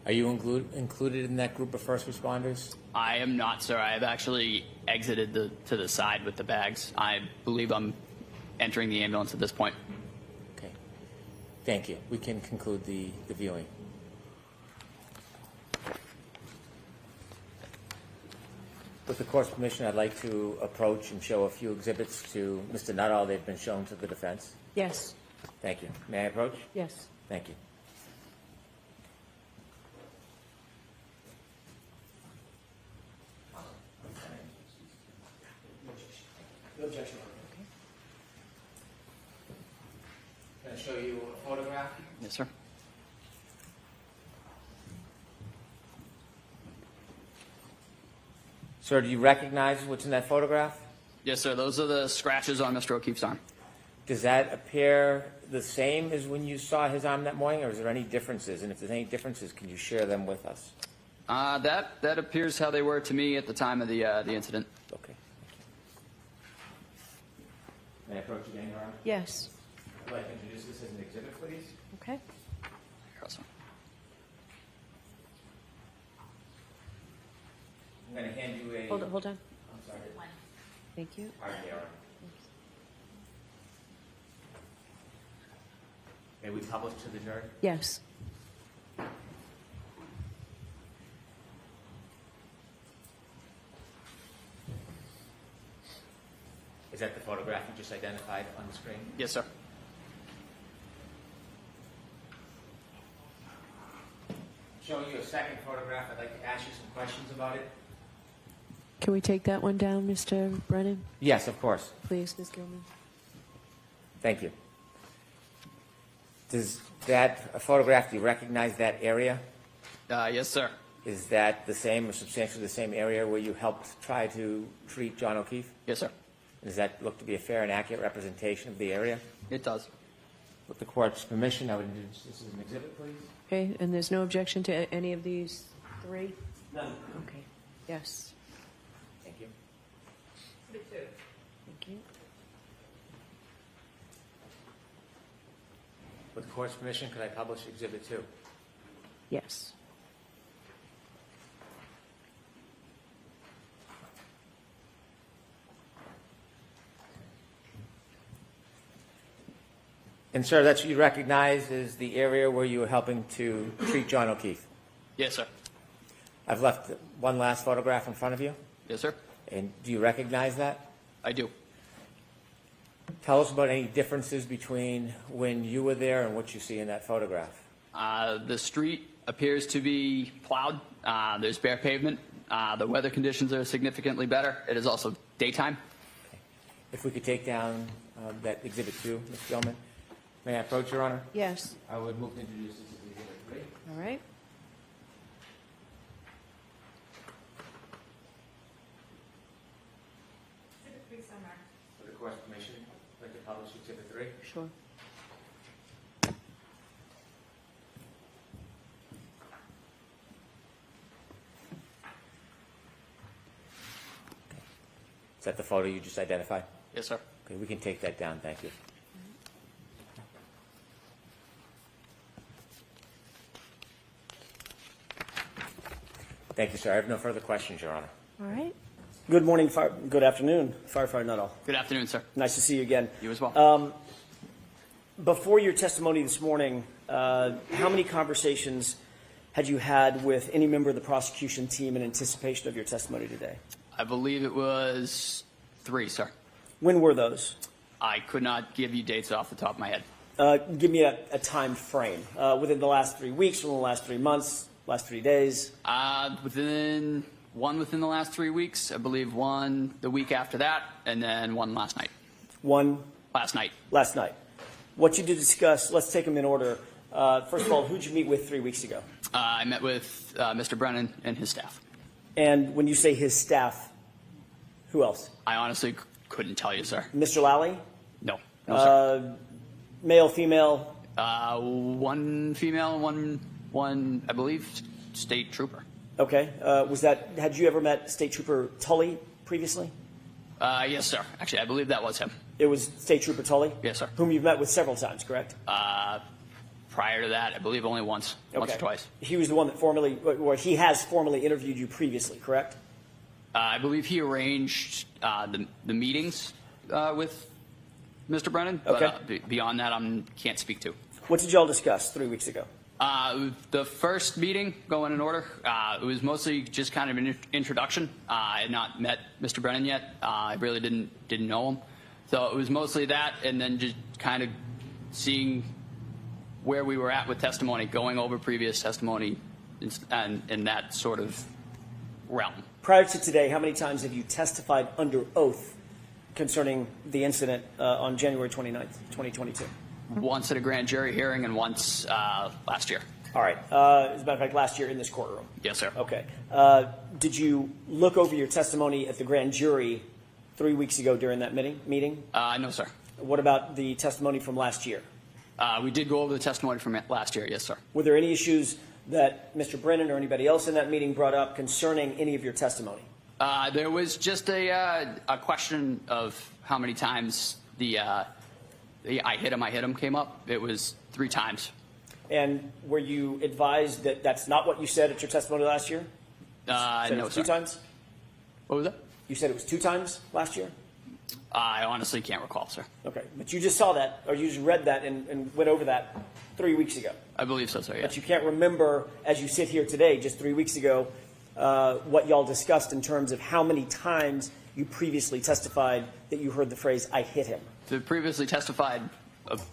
Are you included in that group of first responders? I am not, sir. I have actually exited to the side with the bags. I believe I'm entering the ambulance at this point. Okay. Thank you. We can conclude the viewing. With the court's permission, I'd like to approach and show a few exhibits to Mr. Nuttall. They've been shown to the defense. Yes. Thank you. May I approach? Yes. Thank you. No objection. Can I show you a photograph? Yes, sir. Sir, do you recognize what's in that photograph? Yes, sir. Those are the scratches on Mr. O'Keefe's arm. Does that appear the same as when you saw his arm that morning, or is there any differences? And if there's any differences, can you share them with us? That appears how they were to me at the time of the incident. Okay. May I approach again, Your Honor? Yes. I'd like to introduce this as an exhibit, please. Okay. Here also. I'm going to hand you a... Hold on. I'm sorry. Thank you. Pardon me, Your Honor. May we publish to the jury? Yes. Is that the photograph you just identified on the screen? Yes, sir. Showing you a second photograph, I'd like to ask you some questions about it. Can we take that one down, Mr. Brennan? Yes, of course. Please, Ms. Gilman. Thank you. Does that photograph, do you recognize that area? Yes, sir. Is that the same or substantially the same area where you helped try to treat John O'Keefe? Yes, sir. Does that look to be a fair and accurate representation of the area? It does. With the court's permission, I would introduce this as an exhibit, please. Okay, and there's no objection to any of these three? None. Okay. Yes. Thank you. Thank you. With the court's permission, could I publish exhibit 2? Yes. And sir, that's what you recognize as the area where you were helping to treat John O'Keefe. Yes, sir. I've left one last photograph in front of you. Yes, sir. And do you recognize that? I do. Tell us about any differences between when you were there and what you see in that photograph. The street appears to be plowed. There's bare pavement. The weather conditions are significantly better. It is also daytime. If we could take down that exhibit 2, Ms. Gilman. May I approach, Your Honor? Yes. I would move to introduce this as exhibit 3. All right. With the court's permission, I'd like to publish exhibit 3. Sure. Is that the photo you just identified? Yes, sir. Okay, we can take that down. Thank you. Thank you, sir. I have no further questions, Your Honor. All right. Good morning, good afternoon, Firefighter Nuttall. Good afternoon, sir. Nice to see you again. You as well. Before your testimony this morning, how many conversations had you had with any member of the prosecution team in anticipation of your testimony today? I believe it was 3, sir. When were those? I could not give you dates off the top of my head. Give me a time frame. Within the last 3 weeks, within the last 3 months, last 3 days? Within the last 3 weeks, I believe one the week after that, and then one last night. One? Last night. Last night. What you did discuss, let's take them in order. First of all, who did you meet with 3 weeks ago? I met with Mr. Brennan and his staff. And when you say his staff, who else? I honestly couldn't tell you, sir. Mr. Lally? No. No, sir. Male, female? One female and one, I believe, state trooper. Okay. Had you ever met State Trooper Tully previously? Yes, sir. Actually, I believe that was him. It was State Trooper Tully? Yes, sir. Whom you've met with several times, correct? Prior to that, I believe only once or twice. He was the one that he has formally interviewed you previously, correct? I believe he arranged the meetings with Mr. Brennan, but Okay. beyond that, I can't speak to. What did y'all discuss 3 weeks ago? The first meeting, going in order, it was mostly just kind of an introduction. I had not met Mr. Brennan yet. I really didn't know him. So it was mostly that, and then just kind of seeing where we were at with testimony, going over previous testimony and in that sort of realm. Prior to today, how many times have you testified under oath concerning the incident on January 29th, 2022? Once at a grand jury hearing and once last year. All right. As a matter of fact, last year in this courtroom. Yes, sir. Okay. Did you look over your testimony at the grand jury 3 weeks ago during that meeting? No, sir. What about the testimony from last year? We did go over the testimony from last year. Yes, sir. Were there any issues that Mr. Brennan or anybody else in that meeting brought up concerning any of your testimony? There was just a question of how many times the I hit him came up. It was 3 times. And were you advised that that's not what you said at your testimony last year? No, it was sir. 2 times? What was that? You said it was 2 times last year? I honestly can't recall, sir. Okay. But you just saw that, or you just read that and went over that 3 weeks ago. I believe so, sir, yeah. But you can't remember, as you sit here today, just 3 weeks ago, what y'all discussed in terms of how many times you previously testified that you heard the phrase, I hit him. So previously testified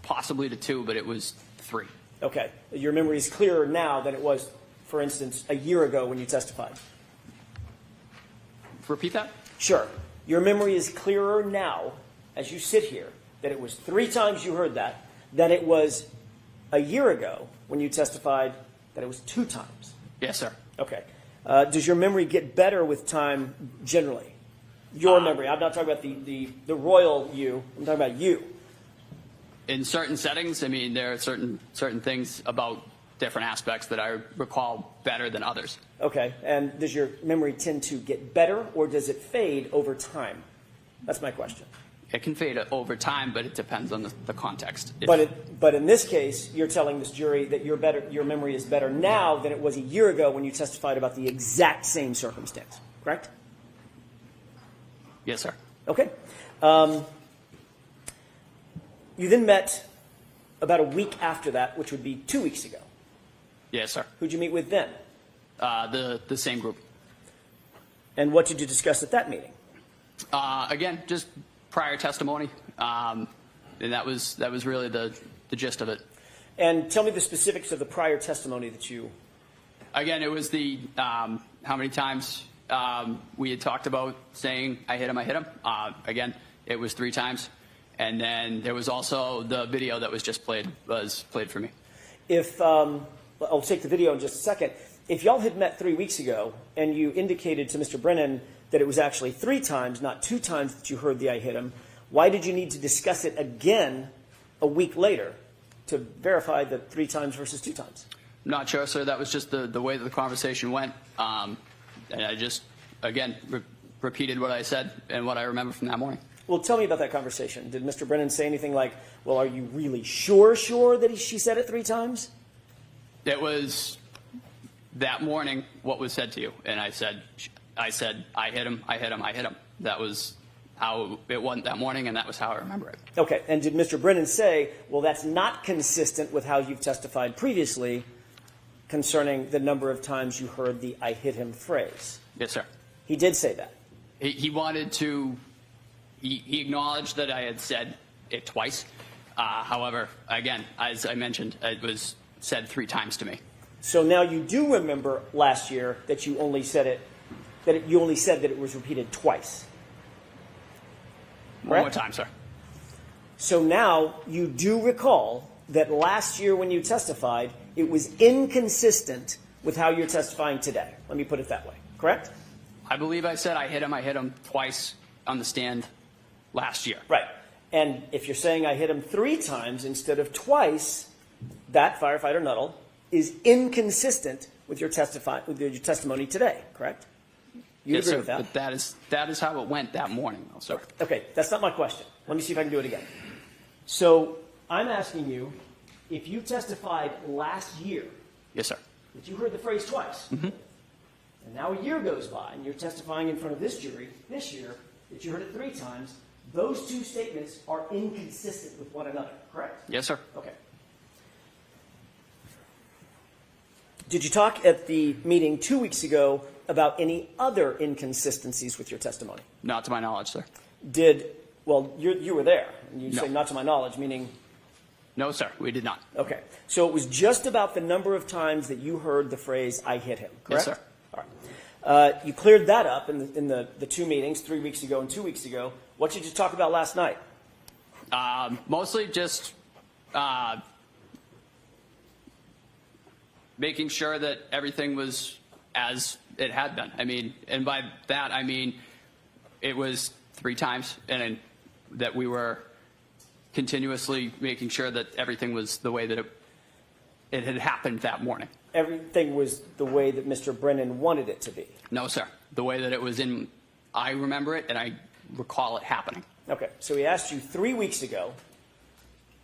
possibly to 2, but it was 3. Okay. Your memory is clearer now than it was, for instance, a year ago when you testified. Repeat that? Sure. Your memory is clearer now, as you sit here, that it was 3 times you heard that, than it was a year ago when you testified that it was 2 times. Yes, sir. Okay. Does your memory get better with time generally? Your memory. I'm not talking about the royal you. I'm talking about you. In certain settings, I mean, there are certain things about different aspects that I recall better than others. Okay. And does your memory tend to get better, or does it fade over time? That's my question. It can fade over time, but it depends on the context. But in this case, you're telling this jury that your memory is better now than it was a year ago when you testified about the exact same circumstance, correct? Yes, sir. Okay. You then met about a week after that, which would be 2 weeks ago. Yes, sir. Who'd you meet with then? The same group. And what did you discuss at that meeting? Again, just prior testimony, and that was really the gist of it. And tell me the specifics of the prior testimony that you... Again, it was the how many times we had talked about saying I hit him. Again, it was 3 times. And then there was also the video that was played for me. If I'll take the video in just a second. If y'all had met 3 weeks ago and you indicated to Mr. Brennan that it was actually 3 times, not 2 times that you heard the I hit him, why did you need to discuss it again a week later to verify the 3 times versus 2 times? Not sure, sir. That was just the way that the conversation went. And I just, again, repeated what I said and what I remember from that morning. Well, tell me about that conversation. Did Mr. Brennan say anything like, well, are you really sure that she said it 3 times? It was that morning what was said to you. And I said, I hit him. That was how it went that morning, and that was how I remember it. Okay. And did Mr. Brennan say, well, that's not consistent with how you've testified previously concerning the number of times you heard the I hit him phrase? Yes, sir. He did say that. He wanted to... He acknowledged that I had said it twice. However, again, as I mentioned, it was said 3 times to me. So now you do remember last year that you only said that it was repeated twice. One more time, sir. So now you do recall that last year when you testified, it was inconsistent with how you're testifying today. Let me put it that way. Correct? I believe I said I hit him twice on the stand last year. Right. And if you're saying I hit him 3 times instead of twice, that, Firefighter Nuttall, is inconsistent with your testimony today, correct? You yes, agree sir, with that? But that is how it went that morning, though, sir. Okay, that's not my question. Let me see if I can do it again. So I'm asking you, if you testified last year, yes, sir, that you heard the phrase twice, and now a year goes by, and you're testifying in front of this jury this year that you heard it 3 times, those 2 statements are inconsistent with one another, correct? yes, sir. Okay. Did you talk at the meeting 2 weeks ago about any other inconsistencies with your testimony? Not to my knowledge, sir. Well, you were there. And you No. say not to my knowledge, meaning, No, sir, we did not. okay. So it was just about the number of times that you heard the phrase, I hit him, correct? Yes, sir. All right. You cleared that up in the two meetings, 3 weeks ago and 2 weeks ago. What did you talk about last night? Mostly just making sure that everything was as it had been. I mean, and by that, I mean, it was 3 times, and that we were continuously making sure that everything was the way that it had happened that morning. Everything was the way that Mr. Brennan wanted it to be. No, sir. The way that it was in, I remember it, and I recall it happening. Okay. So he asked you 3 weeks ago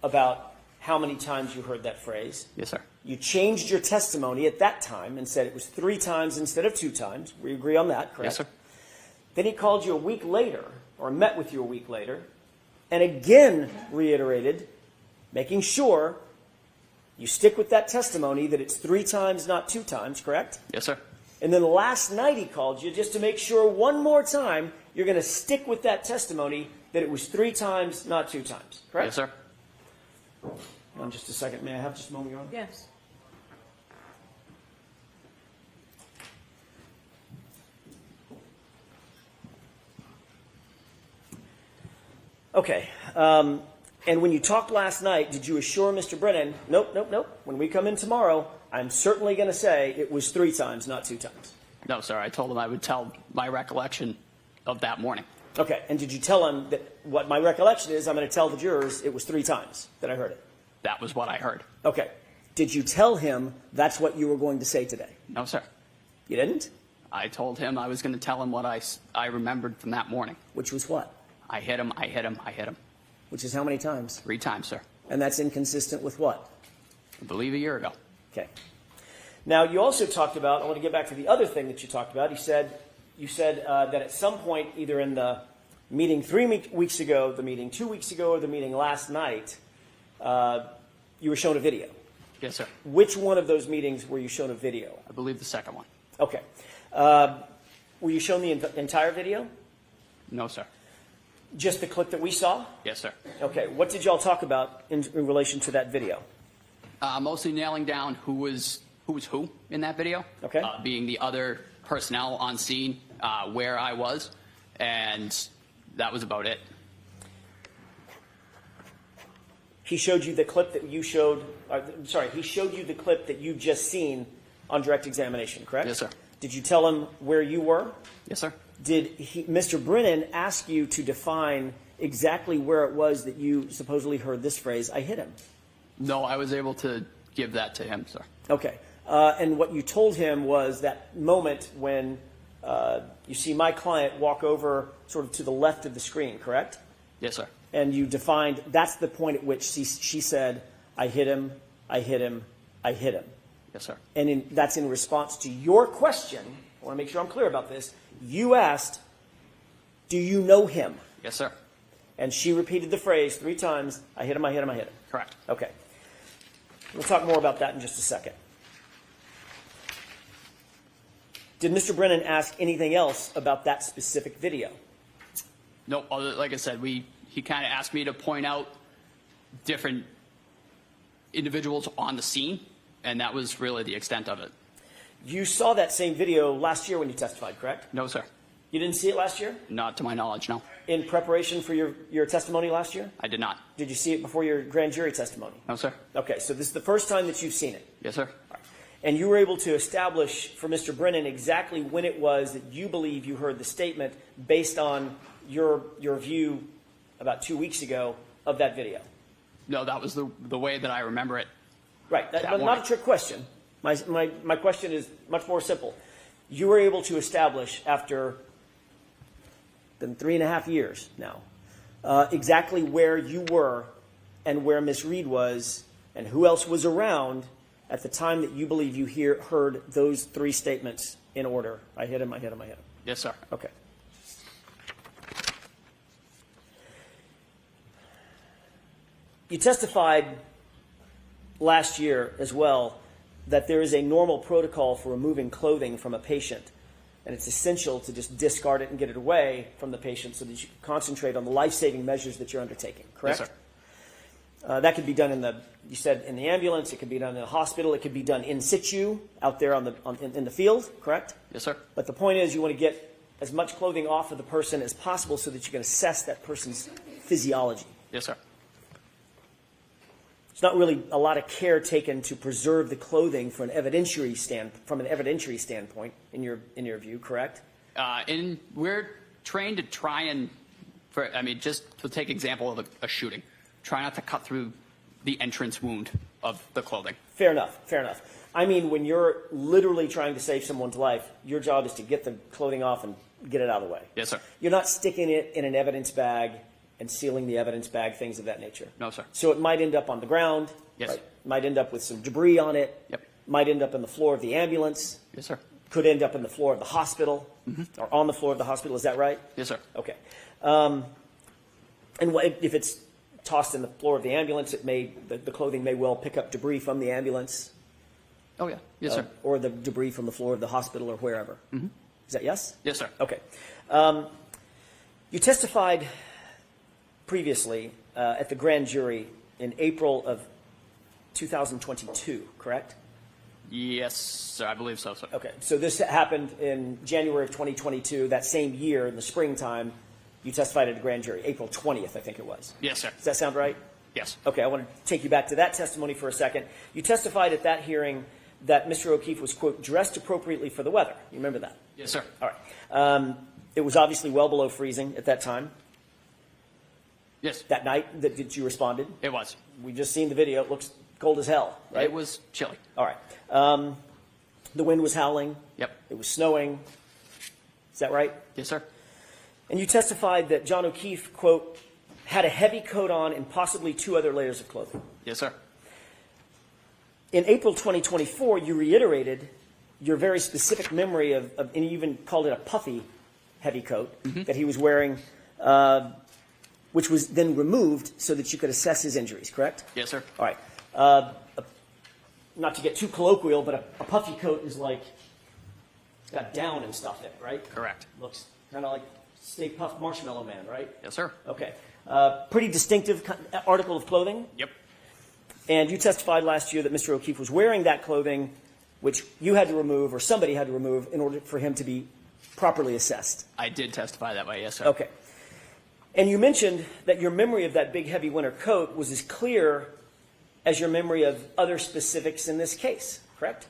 about how many times you heard that phrase. Yes, sir. You changed your testimony at that time and said it was 3 times instead of 2 times. We agree on that, correct? Yes, sir. Then he called you a week later, or met with you a week later, and again reiterated, making sure you stick with that testimony that it's 3 times, not 2 times, correct? Yes, sir. And then last night he called you just to make sure one more time you're going to stick with that testimony that it was 3 times, not 2 times, correct? Yes, sir. Hold on just a second. May I have just a moment, Your Honor? Yes. Okay. And when you talked last night, did you assure Mr. Brennan, nope, when we come in tomorrow, I'm certainly going to say it was 3 times, not 2 times? No, sir. I told him I would tell my recollection of that morning. Okay. And did you tell him that what my recollection is, I'm going to tell the jurors it was 3 times that I heard it? That was what I heard. Okay. Did you tell him that's what you were going to say today? No, sir. You didn't? I told him I was going to tell him what I remembered from that morning. Which was what? I hit him, I hit him, I hit him. Which is how many times? 3 times, sir. And that's inconsistent with what? I believe a year ago. Okay. Now, you also talked about, I want to get back to the other thing that you talked about. You said that at some point, either in the meeting 3 weeks ago, the meeting 2 weeks ago, or the meeting last night, you were shown a video. Yes, sir. Which one of those meetings were you shown a video? I believe the second one. Okay. Were you shown the entire video? No, sir. Just the clip that we saw? Yes, sir. Okay. What did y'all talk about in relation to that video? Mostly nailing down who was who in that video. Okay. Being the other personnel on scene, where I was, and that was about it. He showed you the clip that you showed. He showed you the clip that you just seen on direct examination, correct? Yes, sir. Did you tell him where you were? Yes, sir. Did Mr. Brennan ask you to define exactly where it was that you supposedly heard this phrase, I hit him? No, I was able to give that to him, sir. Okay. And what you told him was that moment when you see my client walk over sort of to the left of the screen, correct? Yes, sir. And you defined, that's the point at which she said, I hit him, I hit him, I hit him. Yes, sir. And that's in response to your question. I want to make sure I'm clear about this. You asked, do you know him? Yes, sir. And she repeated the phrase 3 times, I hit him, I hit him, I hit him. Correct. Okay. We'll talk more about that in just a second. Did Mr. Brennan ask anything else about that specific video? No, like I said, he kind of asked me to point out different individuals on the scene, and that was really the extent of it. You saw that same video last year when you testified, correct? No, sir. You didn't see it last year? Not to my knowledge, no. In preparation for your testimony last year? I did not. Did you see it before your grand jury testimony? No, sir. Okay, so this is the first time that you've seen it. Yes, sir. And you were able to establish for Mr. Brennan exactly when it was that you believe you heard the statement based on your view about 2 weeks ago of that video. No, that was the way that I remember it. Right, That but not morning. a trick question. My question is much more simple. You were able to establish after than 3.5 years now exactly where you were and where Miss Reed was and who else was around at the time that you believe you heard those 3 statements in order. I hit him, I hit him, I hit him. Yes, sir. Okay. You testified last year as well that there is a normal protocol for removing clothing from a patient, and it's essential to just discard it and get it away from the patient so that you can concentrate on the life-saving measures that you're undertaking, correct? Yes, sir. That could be done you said in the ambulance, it could be done in the hospital, it could be done in situ, out there in the field, correct? Yes, sir. But the point is you want to get as much clothing off of the person as possible so that you can assess that person's physiology. Yes, sir. There's not really a lot of care taken to preserve the clothing from an evidentiary standpoint, in your view, correct? We're trained to try and, just to take example of a shooting, try not to cut through the entrance wound of the clothing. Fair enough, fair enough. I mean, when you're literally trying to save someone's life, your job is to get the clothing off and get it out of the way. Yes, sir. You're not sticking it in an evidence bag and sealing the evidence bag, things of that nature. No, sir. So it might end up on the ground. Yes. Right? Might end up with some debris on it. Yep. Might end up on the floor of the ambulance. Yes, sir. Could end up in the floor of the hospital, or on the floor of the hospital. Is that right? Yes, sir. Okay. And if it's tossed in the floor of the ambulance, the clothing may well pick up debris from the ambulance. Oh, yeah. Yes, sir. Or the debris from the floor of the hospital or wherever. Is that yes? Yes, sir. Okay. You testified previously at the grand jury in April of 2022, correct? Yes, sir. I believe so, sir. Okay. So this happened in January of 2022, that same year in the springtime. You testified at a grand jury, April 20th, I think it was. Yes, sir. Does that sound right? Yes. Okay, I want to take you back to that testimony for a second. You testified at that hearing that Mr. O'Keefe was, quote, dressed appropriately for the weather. You remember that? Yes, sir. All right. It was obviously well below freezing at that time, Yes. that night that you responded. It was. We just seen the video. It looks cold as hell, right? It was chilly. All right. The wind was howling. Yep. It was snowing. Is that right? Yes, sir. And you testified that John O'Keefe, quote, had a heavy coat on and possibly 2 other layers of clothing. Yes, sir. In April 2024, you reiterated your very specific memory of and you even called it a puffy heavy coat that he was wearing, which was then removed so that you could assess his injuries, correct? Yes, sir. All right. Not to get too colloquial, but a puffy coat is like, it's got down and stuff in it, right? Correct. Looks kind of like Stay Puft Marshmallow Man, right? Yes, sir. Okay. Pretty distinctive article of clothing. Yep. And you testified last year that Mr. O'Keefe was wearing that clothing, which you had to remove or somebody had to remove in order for him to be properly assessed. I did testify that way. Yes, sir. Okay. And you mentioned that your memory of that big, heavy winter coat was as clear as your memory of other specifics in this case, correct?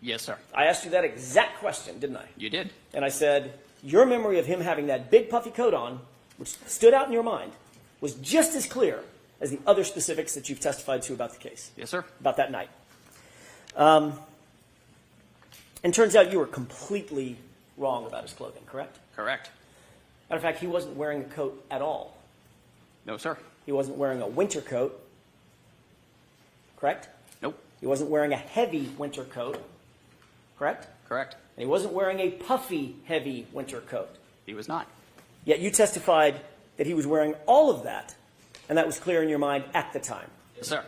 Yes, sir. I asked you that exact question, didn't I? You did. And I said, your memory of him having that big, puffy coat on, which stood out in your mind, was just as clear as the other specifics that you've testified to about the case. Yes, sir. About that night. And turns out you were completely wrong about his clothing, correct? Correct. Matter of fact, he wasn't wearing a coat at all. No, sir. He wasn't wearing a winter coat, correct? Nope. He wasn't wearing a heavy winter coat, correct? Correct. And he wasn't wearing a puffy, heavy winter coat. He was not. Yet you testified that he was wearing all of that, and that was clear in your mind at the time. Yes, sir.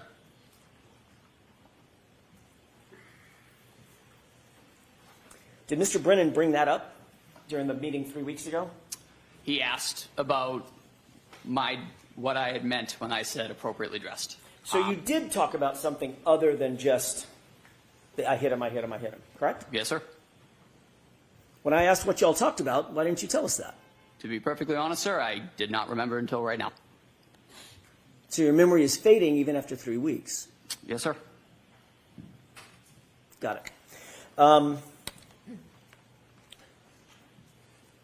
Did Mr. Brennan bring that up during the meeting 3 weeks ago? He asked about what I had meant when I said appropriately dressed. So you did talk about something other than just the I hit him, correct? Yes, sir. When I asked what y'all talked about, why didn't you tell us that? To be perfectly honest, sir, I did not remember until right now. So your memory is fading even after 3 weeks. Yes, sir. Got it.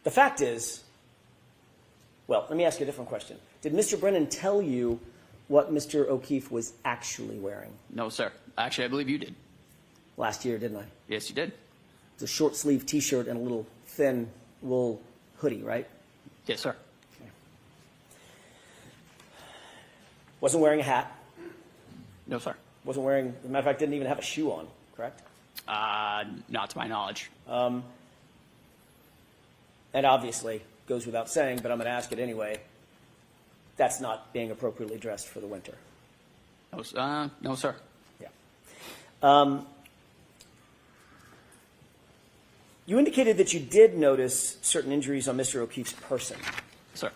The fact is, well, let me ask you a different question. Did Mr. Brennan tell you what Mr. O'Keefe was actually wearing? No, sir. Actually, I believe you did. Last year, didn't I? Yes, you did. It's a short sleeve T-shirt and a little thin wool hoodie, right? Yes, sir. Okay. Wasn't wearing a hat. No, sir. Wasn't wearing, as a matter of fact, didn't even have a shoe on, correct? Not to my knowledge. And obviously, goes without saying, but I'm going to ask it anyway, that's not being appropriately dressed for the winter. No, sir. Yeah. You indicated that you did notice certain injuries on Mr. O'Keefe's person. Sir.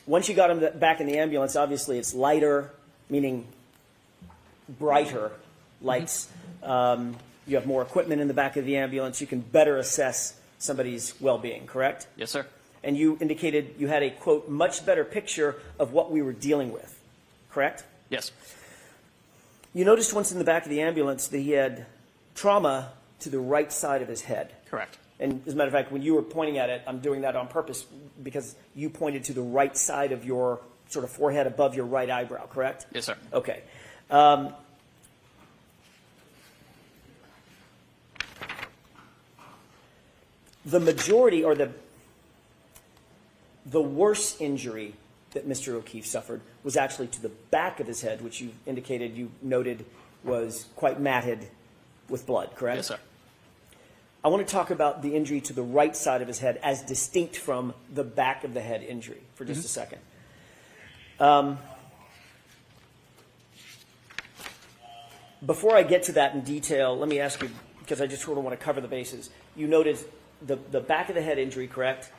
Once you got him back in the ambulance, obviously it's lighter, meaning brighter lights. You have more equipment in the back of the ambulance. You can better assess somebody's well-being, correct? Yes, sir. And you indicated you had a, quote, much better picture of what we were dealing with, correct? Yes. You noticed once in the back of the ambulance that he had trauma to the right side of his head. Correct. And as a matter of fact, when you were pointing at it, I'm doing that on purpose because you pointed to the right side of your sort of forehead above your right eyebrow, correct? Yes, sir. Okay. The majority or the worst injury that Mr. O'Keefe suffered was actually to the back of his head, which you indicated, you noted, was quite matted with blood, correct? Yes, sir. I want to talk about the injury to the right side of his head as distinct from the back of the head injury for just a second. Before I get to that in detail, let me ask you, because I just sort of want to cover the bases. You noted the back of the head injury, correct?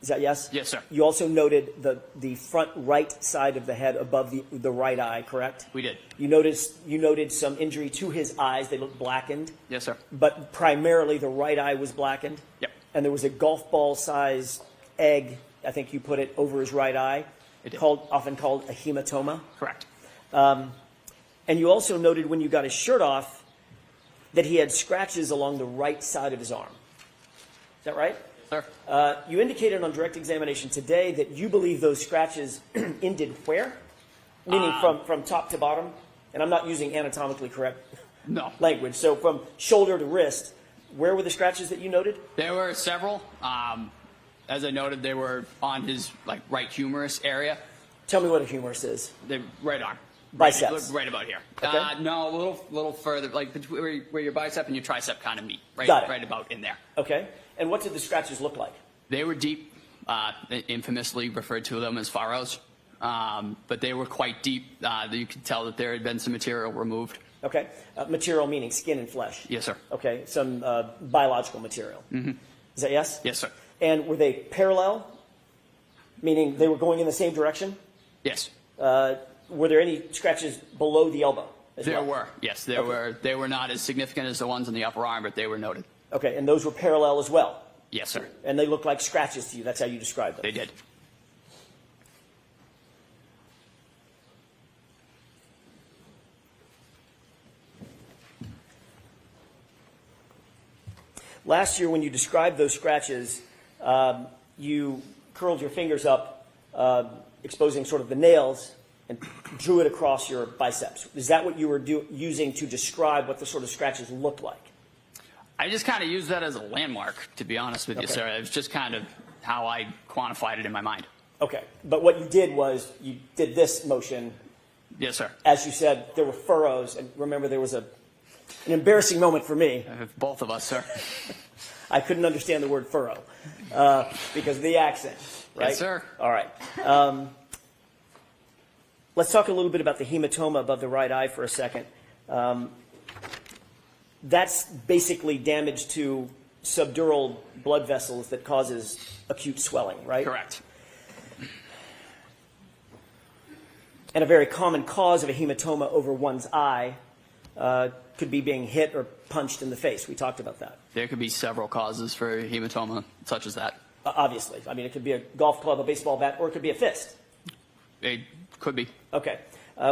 Is that yes? Yes, sir. You also noted the front right side of the head above the right eye, correct? We did. You noted some injury to his eyes. They looked blackened. Yes, sir. But primarily the right eye was blackened? Yep. And there was a golf ball size egg, I think you put it, over his right eye, It did. often called a hematoma. Correct. And you also noted when you got his shirt off that he had scratches along the right side of his arm. Is that right? Sir. You indicated on direct examination today that you believe those scratches ended where? Meaning from top to bottom? And I'm not using anatomically correct No. language. So from shoulder to wrist, where were the scratches that you noted? There were several. As I noted, they were on his right humerus area. Tell me what a humerus is. The right arm. Biceps. Right about here. Okay. No, a little further, like between where your bicep and your tricep kind of meet. Right, Got it. right about in there. Okay. And what did the scratches look like? They were deep, infamously referred to them as furrows, but they were quite deep. You could tell that there had been some material removed. Okay. Material meaning skin and flesh. Yes, sir. Okay. Some biological material. Mm-hmm. Is that yes? Yes, sir. And were they parallel? Meaning they were going in the same direction? Yes. Were there any scratches below the elbow as There well? were. Yes, there were. They were not as significant as the ones on the upper arm, but they were noted. Okay. And those were parallel as well? Yes, sir. And they looked like scratches to you. That's how you described them? They did. Last year when you described those scratches, you curled your fingers up, exposing sort of the nails, and drew it across your biceps. Is that what you were using to describe what the sort of scratches looked like? I just kind of used that as a landmark, to be honest with you, Okay. sir. It was just kind of how I quantified it in my mind. Okay. But what you did was you did this motion. Yes, sir. As you said, there were furrows. And remember, there was an embarrassing moment for me. Both of us, sir. I couldn't understand the word furrow because of the accent, right? Yes, sir. All right. Let's talk a little bit about the hematoma above the right eye for a second. That's basically damage to subdural blood vessels that causes acute swelling, right? Correct. And a very common cause of a hematoma over one's eye could be being hit or punched in the face. We talked about that. There could be several causes for hematoma, such as that. Obviously. I mean, it could be a golf club, a baseball bat, or it could be a fist. It could be. Okay.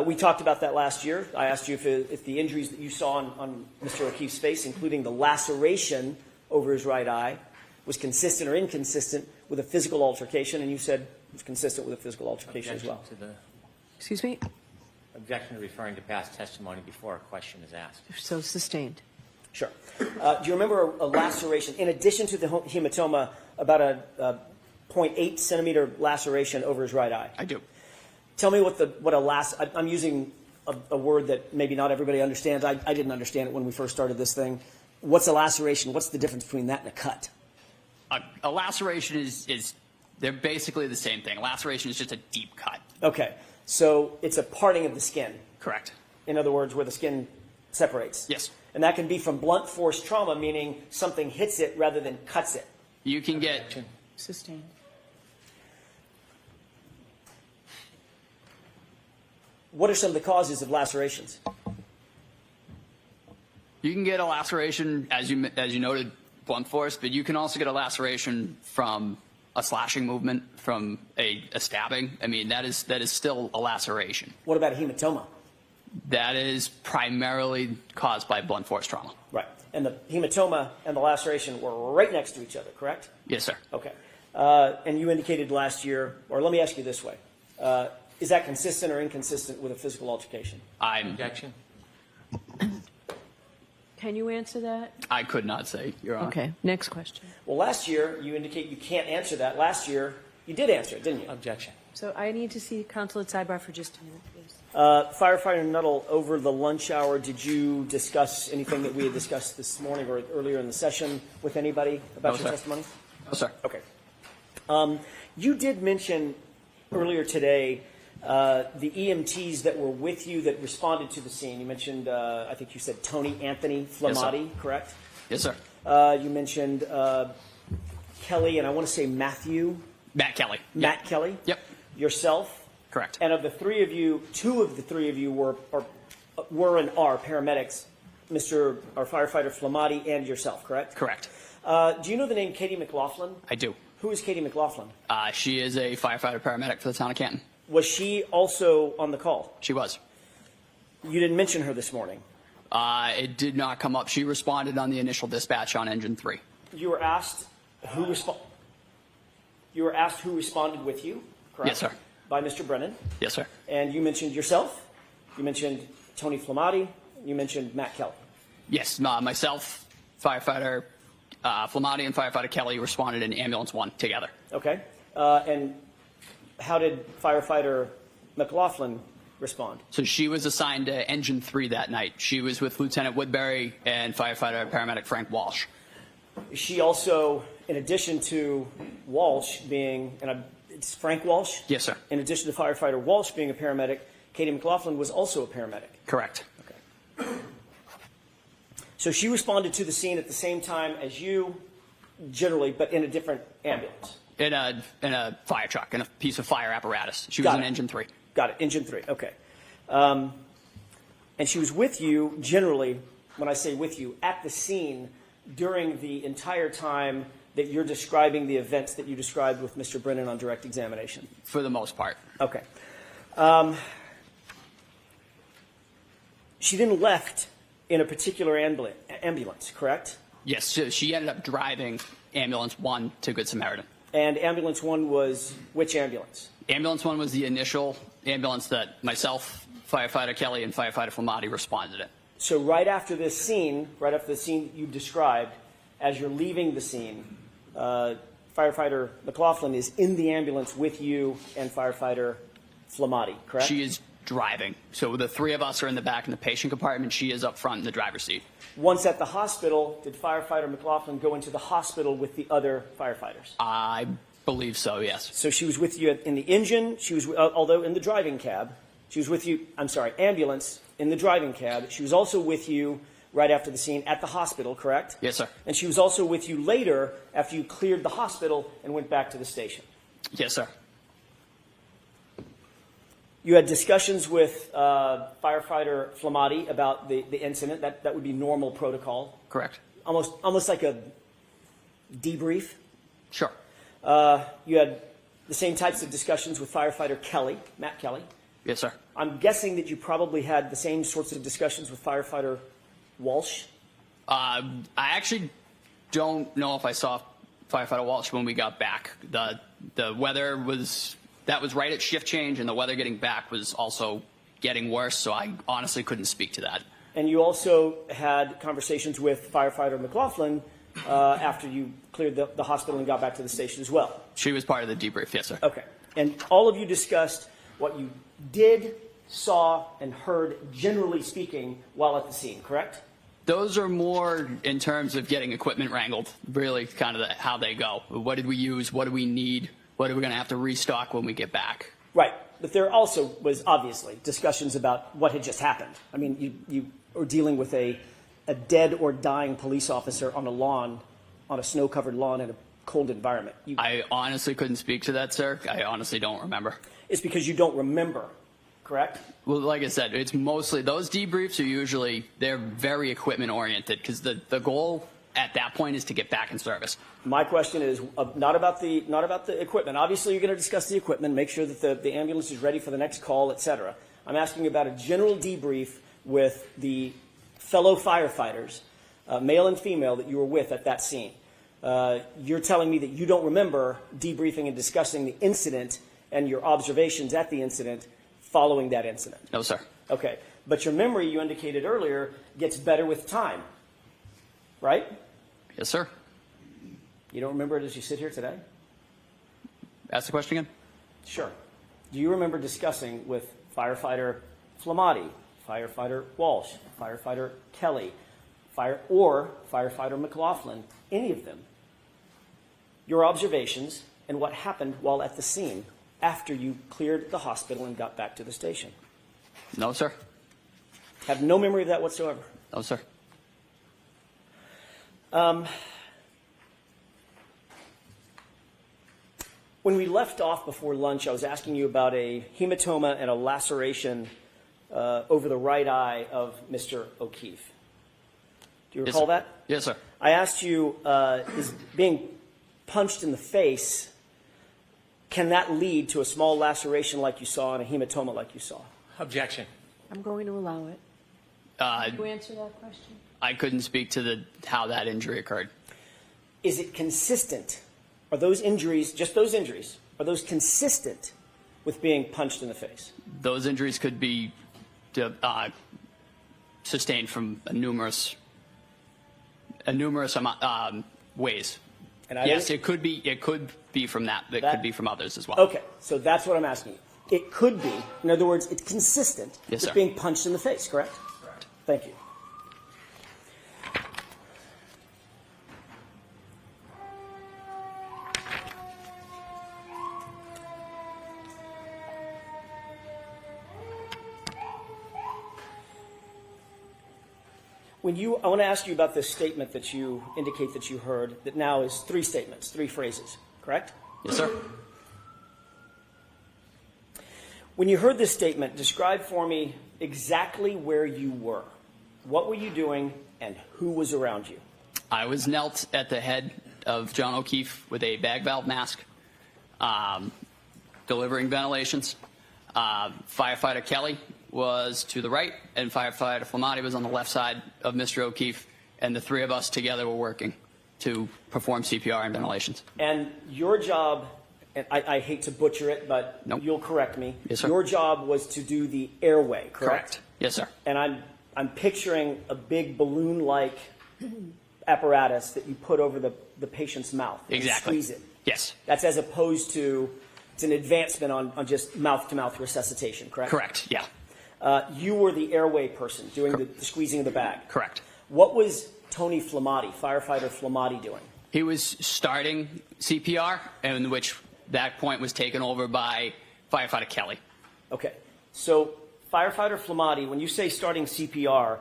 We talked about that last year. I asked you if the injuries that you saw on Mr. O'Keefe's face, including the laceration over his right eye, was consistent or inconsistent with a physical altercation, and you said it was consistent with a physical altercation as well. Excuse me? Objection to referring to past testimony before a question is asked. So sustained. Sure. Do you remember a laceration, in addition to the hematoma, about a 0.8 centimeter laceration over his right eye? I do. Tell me I'm using a word that maybe not everybody understands. I didn't understand it when we first started this thing. What's a laceration? What's the difference between that and a cut? A laceration is they're basically the same thing. A laceration is just a deep cut. Okay. So it's a parting of the skin. Correct. In other words, where the skin separates. Yes. And that can be from blunt force trauma, meaning something hits it rather than cuts it. You can get Sustained. What are some of the causes of lacerations? a laceration, as you noted, blunt force, but you can also get a laceration from a slashing movement, from a stabbing. I mean, that is still a laceration. What about a hematoma? That is primarily caused by blunt force trauma. Right. And the hematoma and the laceration were right next to each other, correct? Yes, sir. Okay. And you indicated last year, or let me ask you this way. Is that consistent or inconsistent with a physical altercation? Objection. Can you answer that? I could not say, Your Honor. Okay, next question. Well, last year, you indicate you can't answer that. Last year, you did answer it, didn't you? Objection. So I need to see counsel at sidebar for just a minute, please. Firefighter Nuttall, over the lunch hour, did you discuss anything that we had discussed this morning or earlier in the session with anybody about No, your sir. testimony? No, sir. Okay. You did mention earlier today the EMTs that were with you that responded to the scene. You mentioned, I think you said Anthony Flamati, correct? Yes, sir. You mentioned Kelly, and I want to say Matthew. Matt Kelly. Matt Kelly? Yep. Yourself? Correct. And of the three of you, two of the three of you were and are paramedics, Firefighter Flamati and yourself, correct? Correct. Do you know the name Katie McLaughlin? I do. Who is Katie McLaughlin? She is a firefighter paramedic for the town of Canton. Was she also on the call? She was. You didn't mention her this morning. It did not come up. She responded on the initial dispatch on engine 3. You were asked who responded with you, correct? Yes, sir. By Mr. Brennan. Yes, sir. And you mentioned yourself. You mentioned Tony Flamati. You mentioned Matt Kelly. Yes, myself, firefighter Flamati, and firefighter Kelly responded in ambulance 1 together. Okay. And how did Firefighter McLaughlin respond? So she was assigned to engine 3 that night. She was with Lieutenant Woodbury and firefighter paramedic Frank Walsh. She also, in addition to Walsh being, it's Frank Walsh? Yes, sir. In addition to Firefighter Walsh being a paramedic, Katie McLaughlin was also a paramedic. Correct. Okay. So she responded to the scene at the same time as you, generally, but in a different ambulance. In a fire truck, in a piece of fire apparatus. She was Got in it. engine 3. Got it. Engine 3. Okay. And she was with you, generally, when I say with you, at the scene during the entire time that you're describing the events that you described with Mr. Brennan on direct examination. For the most part. Okay. She then left in a particular ambulance, correct? Yes, so she ended up driving ambulance 1 to Good Samaritan. And ambulance 1 was which ambulance? Ambulance 1 was the initial ambulance that myself, firefighter Kelly, and firefighter Flamati responded in. So right after the scene you described, as you're leaving the scene, Firefighter McLaughlin is in the ambulance with you and Firefighter Flamati, correct? She is driving. So the 3 of us are in the back in the patient compartment. She is up front in the driver's seat. Once at the hospital, did Firefighter McLaughlin go into the hospital with the other firefighters? I believe so, yes. So she was with you in the engine, she was, although in the driving cab, she was with you, ambulance in the driving cab. She was also with you right after the scene at the hospital, correct? Yes, sir. And she was also with you later after you cleared the hospital and went back to the station. Yes, sir. You had discussions with Firefighter Flamati about the incident. That would be normal protocol. Correct. Almost like a debrief. Sure. You had the same types of discussions with Firefighter Kelly, Matt Kelly. Yes, sir. I'm guessing that you probably had the same sorts of discussions with Firefighter Walsh. I actually don't know if I saw firefighter Walsh when we got back. The weather was right at shift change, and the weather getting back was also getting worse, so I honestly couldn't speak to that. And you also had conversations with Firefighter McLaughlin after you cleared the hospital and got back to the station as well. She was part of the debrief, yes, sir. Okay. And all of you discussed what you did, saw, and heard, generally speaking, while at the scene, correct? Those are more in terms of getting equipment wrangled, really kind of how they go. What did we use? What do we need? What are we going to have to restock when we get back? Right. But there also was obviously discussions about what had just happened. I mean, you or dealing with a dead or dying police officer on a lawn, on a snow-covered lawn in a cold environment? I honestly couldn't speak to that, sir. I honestly don't remember. It's because you don't remember, correct? Well, like I said, it's mostly those debriefs are usually they're very equipment oriented because the goal at that point is to get back in service. My question is not about the equipment. Obviously, you're going to discuss the equipment, make sure that the ambulance is ready for the next call, etc. I'm asking about a general debrief with the fellow firefighters, male and female, that you were with at that scene. You're telling me that you don't remember debriefing and discussing the incident and your observations at the incident following that incident? No, sir. Okay. But your memory, you indicated earlier, gets better with time, right? Yes, sir. You don't remember it as you sit here today? Ask the question again. Sure. Do you remember discussing with Firefighter Flamati, Firefighter Walsh, Firefighter Kelly, Firefighter McLaughlin, any of them, your observations and what happened while at the scene after you cleared the hospital and got back to the station? No, sir. Have no memory of that whatsoever? No, sir. When we left off before lunch, I was asking you about a hematoma and a laceration over the right eye of Mr. O'Keefe. Do you Yes, recall sir. that? Yes, sir. I asked you, is being punched in the face, can that lead to a small laceration like you saw and a hematoma like you saw? Objection. I'm going to allow it. Can you answer that question? I couldn't speak to how that injury occurred. Is it consistent? Are those injuries, just those injuries, are those consistent with being punched in the face? Those injuries could be sustained from numerous ways. And Yes, it could be from that. It could be from others as well. Okay, so that's what I'm asking you. It could be. In other words, it's consistent Yes, with sir. being punched in the face, correct? Correct. Thank you. I want to ask you about this statement that you indicate that you heard that now is 3 statements, 3 phrases, correct? Yes, sir. When you heard this statement, describe for me exactly where you were. What were you doing and who was around you? I was knelt at the head of John O'Keefe with a bag valve mask, delivering ventilations. Firefighter Kelly was to the right, and Firefighter Flamati was on the left side of Mr. O'Keefe, and the 3 of us together were working to perform CPR and ventilations. And your job, and I hate to butcher it, but Nope. you'll correct me. Yes, sir. Your job was to do the airway, correct? Yes, sir. And I'm picturing a big balloon-like apparatus that you put over the patient's mouth and Exactly. squeeze it. Yes. That's as opposed to, it's an advancement on just mouth-to-mouth resuscitation, correct? Correct. Yeah. You were the airway person doing the squeezing of the bag. Correct. What was Tony Flamati, Firefighter Flamati, doing? He was starting CPR, in which that point was taken over by Firefighter Kelly. Okay. So Firefighter Flamati, when you say starting CPR,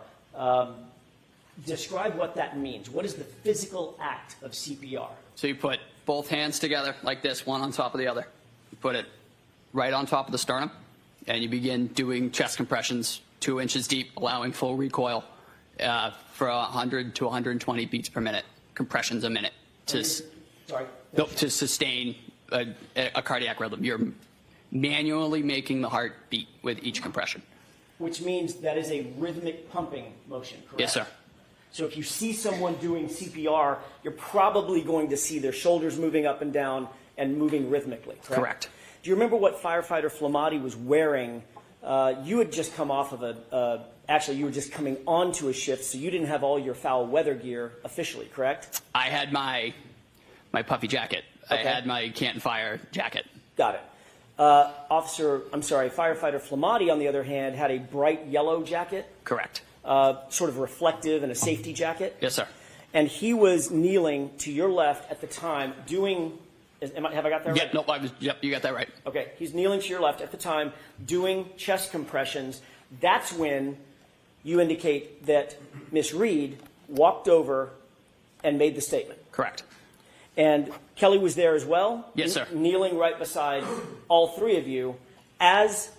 describe what that means. What is the physical act of CPR? So you put both hands together like this, one on top of the other. You put it right on top of the sternum, and you begin doing chest compressions 2 inches deep, allowing full recoil for 100 to 120 beats per minute, compressions a minute to sustain a cardiac rhythm. You're manually making the heart beat with each compression. Which means that is a rhythmic pumping motion, correct? Yes, sir. So if you see someone doing CPR, you're probably going to see their shoulders moving up and down and moving rhythmically, correct? Correct. Do you remember what Firefighter Flamati was wearing? You had just come off of actually, you were just coming onto a shift, so you didn't have all your foul weather gear officially, correct? I had my puffy jacket. Okay. I had my Canton Fire jacket. Got it. Firefighter Flamati, on the other hand, had a bright yellow jacket, Correct. sort of reflective and a safety jacket. Yes, sir. And he was kneeling to your left at the time doing, have I got that right? Yep, nope, yep, you got that right. Okay, he's kneeling to your left at the time doing chest compressions. That's when you indicate that Miss Reed walked over and made the statement. Correct. And Kelly was there as well? Yes, sir. Kneeling right beside all three of you as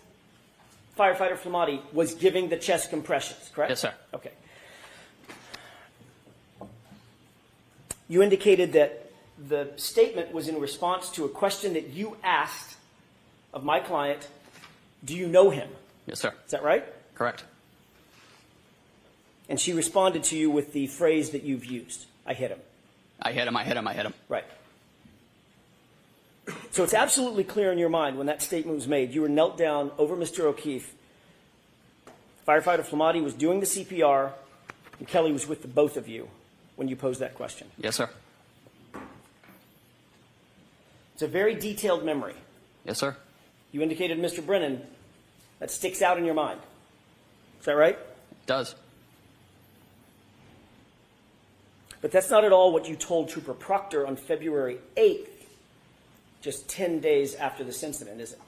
Firefighter Flamati was giving the chest compressions, correct? Yes, sir. Okay. You indicated that the statement was in response to a question that you asked of my client, do you know him? Yes, sir. Is that right? Correct. And she responded to you with the phrase that you've used, I hit him. I hit him, I hit him, I hit him. Right. So it's absolutely clear in your mind when that statement was made, you were knelt down over Mr. O'Keefe. Firefighter Flamati was doing the CPR, and Kelly was with the both of you when you posed that question. Yes, sir. It's a very detailed memory. Yes, sir. You indicated, Mr. Brennan, that sticks out in your mind. Is that right? It does. But that's not at all what you told Trooper Proctor on February 8th, just 10 days after this incident, is it?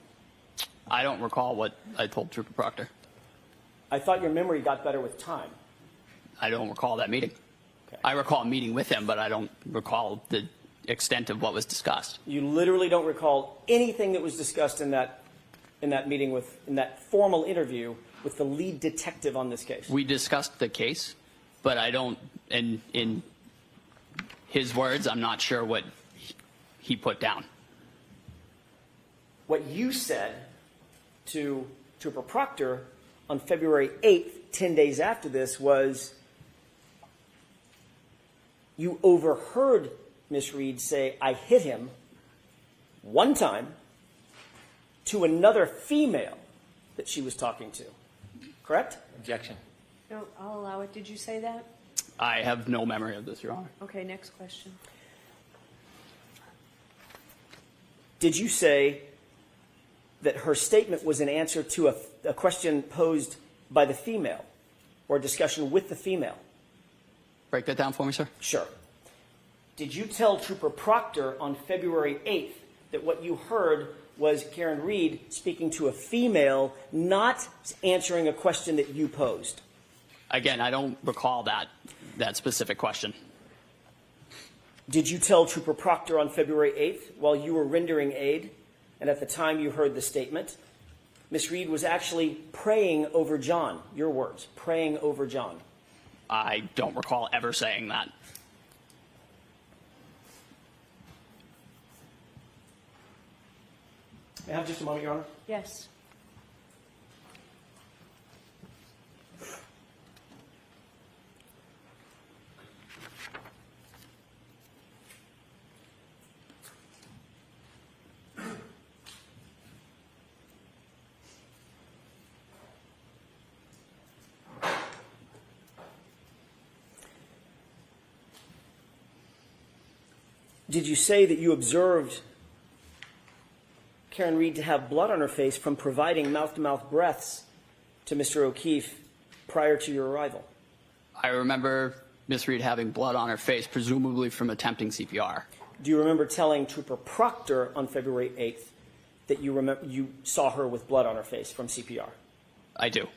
I don't recall what I told Trooper Proctor. I thought your memory got better with time. I don't recall that meeting. Okay. I recall meeting with him, but I don't recall the extent of what was discussed. You literally don't recall anything that was discussed in that meeting in that formal interview with the lead detective on this case. We discussed the case, but I don't, in his words, I'm not sure what he put down. What you said to Trooper Proctor on February 8th, 10 days after this, was you overheard Miss Reed say, I hit him one time to another female that she was talking to. Correct? Objection. No, I'll allow it. Did you say that? I have no memory of this, Your Honor. Okay, next question. Did you say that her statement was an answer to a question posed by the female or a discussion with the female? Break that down for me, sir. Sure. Did you tell Trooper Proctor on February 8th that what you heard was Karen Reed speaking to a female, not answering a question that you posed? Again, I don't recall that specific question. Did you tell Trooper Proctor on February 8th while you were rendering aid, and at the time you heard the statement, Miss Reed was actually praying over John, your words, praying over John? I don't recall ever saying that. May I have just a moment, Your Honor? Yes. Did you say that you observed Karen Reed to have blood on her face from providing mouth-to-mouth breaths to Mr. O'Keefe prior to your arrival? I remember Miss Reed having blood on her face, presumably from attempting CPR. Do you remember telling Trooper Proctor on February 8th that you saw her with blood on her face from CPR? I do.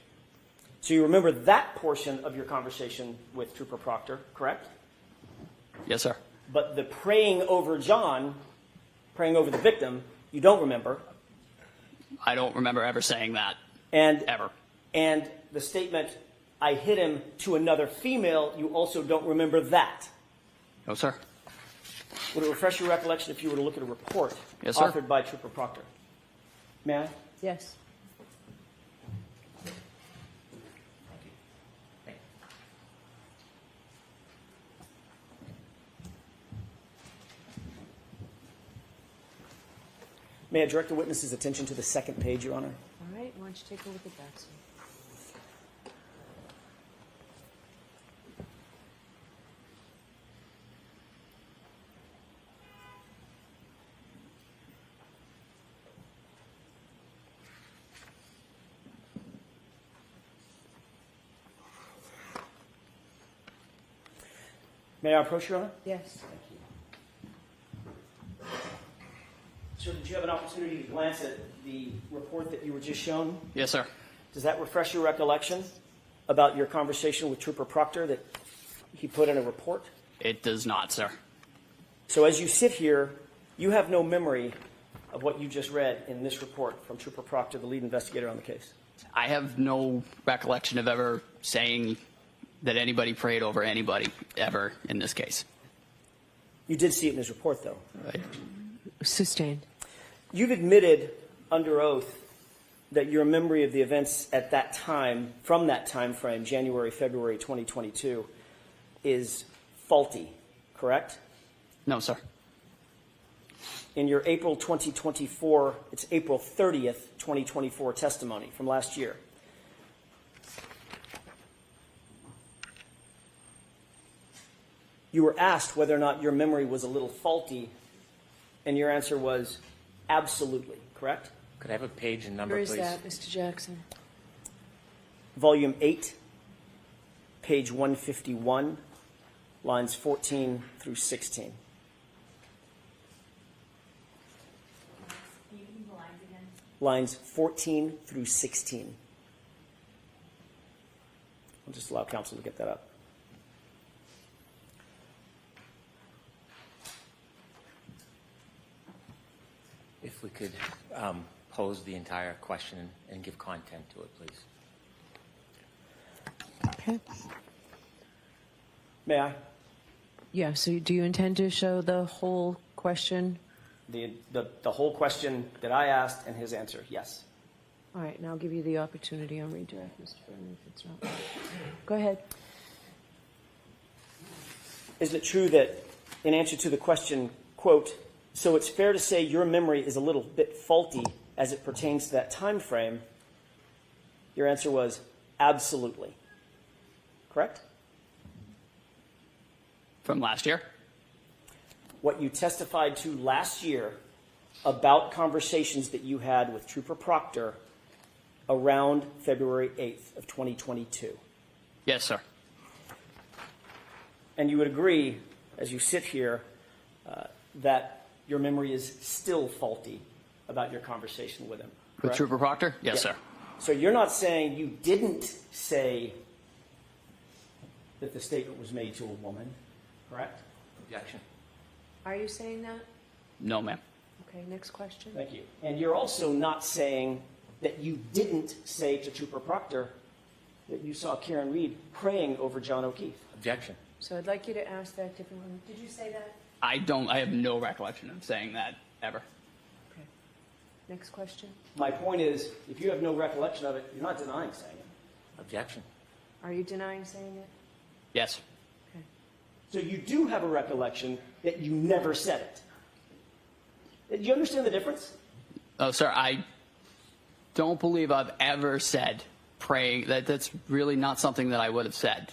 So you remember that portion of your conversation with Trooper Proctor, correct? Yes, sir. But the praying over John, praying over the victim, you don't remember. I don't remember ever saying that, And ever. And the statement, I hit him to another female, you also don't remember that. No, sir. Would it refresh your recollection if you were to look at a report Yes, sir. authored by Trooper Proctor? May I? Yes. May I direct the witness's attention to the second page, Your Honor? All right, why don't you take a look at that, sir? May I approach, Your Honor? Yes. Sir, did you have an opportunity to glance at the report that you were just shown? Yes, sir. Does that refresh your recollection about your conversation with Trooper Proctor that he put in a report? It does not, sir. So as you sit here, you have no memory of what you just read in this report from Trooper Proctor, the lead investigator on the case? I have no recollection of ever saying that anybody prayed over anybody ever in this case. You did see it in his report, though. Sustained. You've admitted under oath that your memory of the events at that time, from that time frame, January, February 2022, is faulty, correct? No, sir. In your April 2024, it's April 30th, 2024 testimony from last year, you were asked whether or not your memory was a little faulty, and your answer was absolutely, correct? Could I have a page and number, Where is please? that, Mr. Jackson? Volume 8, page 151, lines 14 through 16. Lines 14 through 16. I'll just allow counsel to get that up. If we could pose the entire question and give content to it, please. Okay. May I? Yeah, so do you intend to show the whole question? The whole question that I asked and his answer, yes. All right, and I'll give you the opportunity on redirect, Mr. Brennan, if it's not. Go ahead. Is it true that in answer to the question, quote, so it's fair to say your memory is a little bit faulty as it pertains to that time frame, your answer was absolutely, correct? From last year? What you testified to last year about conversations that you had with Trooper Proctor around February 8th of 2022. Yes, sir. And you would agree, as you sit here, that your memory is still faulty about your conversation with him, With correct? Trooper Proctor? Yes, Yeah. sir. So you're not saying you didn't say that the statement was made to a woman, correct? Objection. Are you saying that? No, ma'am. Okay, next question. Thank you. And you're also not saying that you didn't say to Trooper Proctor that you saw Karen Reed praying over John O'Keefe. Objection. So I'd like you to ask that differently. Did you say that? I have no recollection of saying that ever. Okay. Next question. My point is, if you have no recollection of it, you're not denying saying it. Objection. Are you denying saying it? Yes. Okay. So you do have a recollection that you never said it. Do you understand the difference? Oh, sir, I don't believe I've ever said praying. That's really not something that I would have said.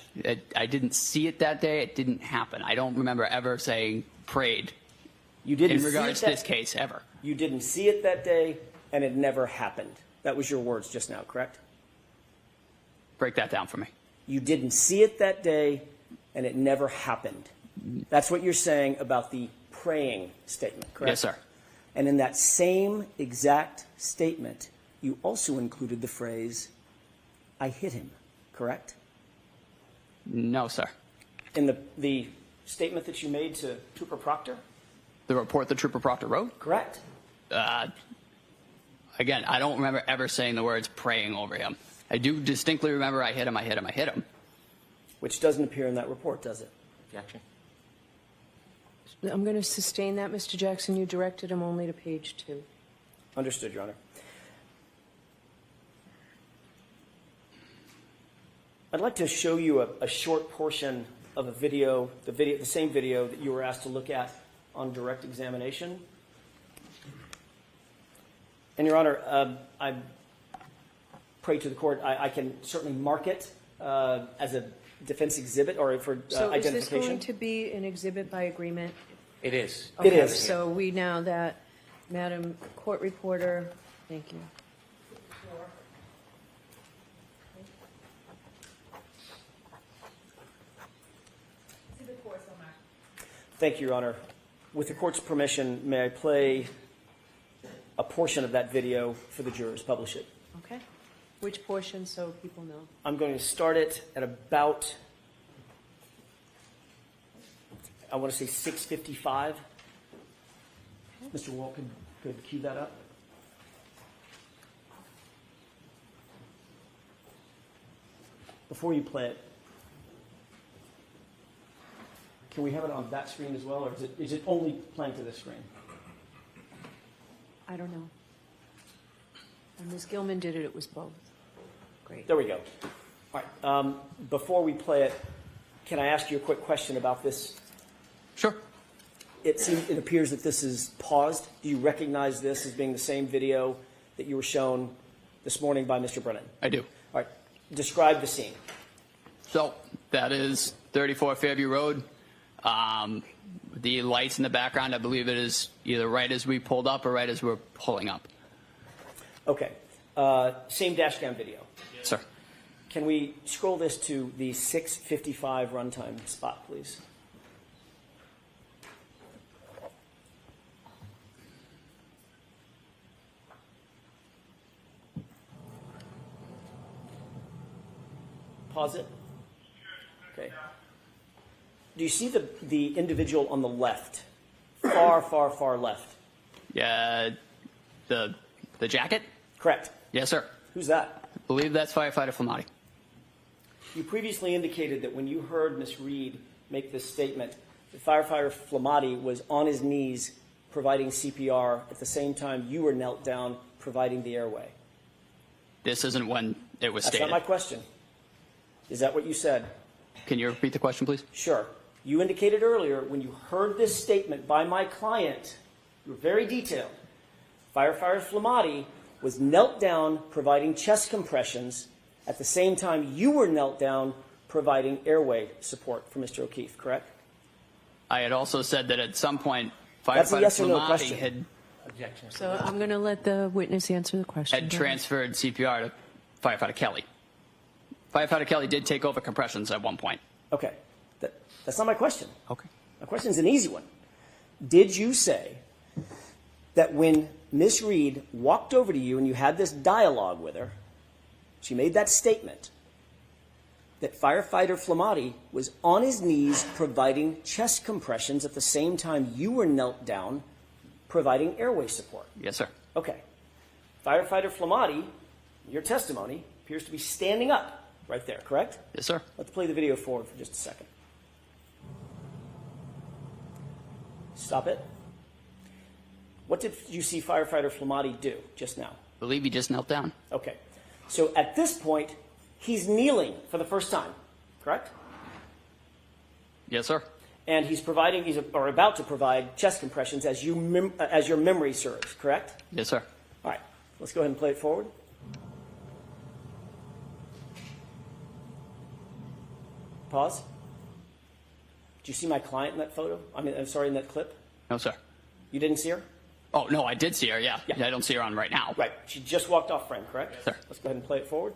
I didn't see it that day. It didn't happen. I don't remember ever saying prayed You didn't in see regards it to this case ever. You didn't see it that day, and it never happened. That was your words just now, correct? Break that down for me. You didn't see it that day, and it never happened. That's what you're saying about the praying statement, correct? Yes, sir. And in that same exact statement, you also included the phrase, I hit him, correct? No, sir. In the statement that you made to Trooper Proctor? The report that Trooper Proctor wrote? Correct. Again, I don't remember ever saying the words praying over him. I do distinctly remember I hit him, I hit him, I hit him. Which doesn't appear in that report, does it? Objection. I'm going to sustain that, Mr. Jackson. You directed him only to page 2. Understood, Your Honor. I'd like to show you a short portion of a video, the same video that you were asked to look at on direct examination. And, Your Honor, I pray to the court, I can certainly mark it as a defense exhibit or for So is this identification. going to be an exhibit by agreement? It is. It is. So we now that, Madam Court Reporter, thank you. Thank you, Your Honor. With the court's permission, may I play a portion of that video for the jurors? Publish it. Okay. Which portion, so people know? I'm going to start it at about, I want to say 6:55. Mr. Wall could cue that up. Before you play it, can we have it on that screen as well, or is it only playing to this screen? I don't know. When Ms. Gilman did it, it was both. Great. There we go. All right. Before we play it, can I ask you a quick question about this? Sure. It appears that this is paused. Do you recognize this as being the same video that you were shown this morning by Mr. Brennan? I do. All right. Describe the scene. So that is 34 Fairview Road. The lights in the background, I believe it is either right as we pulled up or right as we're pulling up. Okay. Same dash cam video. Sir. Can we scroll this to the 6:55 runtime spot, please? Pause it. Okay. Do you see the individual on the left? Far, far, far left. Yeah, the jacket? Correct. Yes, sir. Who's that? I believe that's Firefighter Paramedic. You previously indicated that when you heard Ms. Reed make this statement, that Firefighter Flamati was on his knees providing CPR at the same time you were knelt down providing the airway. This isn't when it was That's stated. not my question. Is that what you said? Can you repeat the question, please? Sure. You indicated earlier when you heard this statement by my client, you were very detailed. Firefighter Flamati was knelt down providing chest compressions at the same time you were knelt down providing airway support for Mr. O'Keefe, correct? I had also said that at some point That's a Firefighter yes or no Flamati question. Objection. So I'm going to let the witness answer the question. had transferred CPR to Firefighter Kelly. Firefighter Kelly did take over compressions at one point. Okay. That's not my question. Okay. My question is an easy one. Did you say that when Ms. Reed walked over to you and you had this dialogue with her, she made that statement, that Firefighter Flamati was on his knees providing chest compressions at the same time you were knelt down providing airway support? Yes, sir. Okay. Firefighter Flamati, your testimony, appears to be standing up right there, correct? Yes, sir. Let's play the video forward for just a second. Stop it. What did you see Firefighter Flamati do just now? I believe he just knelt down. Okay. So at this point, he's kneeling for the first time, correct? Yes, sir. And he's about to provide chest compressions as your memory serves, correct? Yes, sir. All right. Let's go ahead and play it forward. Pause. Do you see my client in that photo? In that clip? No, sir. You didn't see her? Oh, no, I did see her, yeah. Yeah. I don't see her on right now. Right. She just walked off frame, correct? Yes, sir. Let's go ahead and play it forward.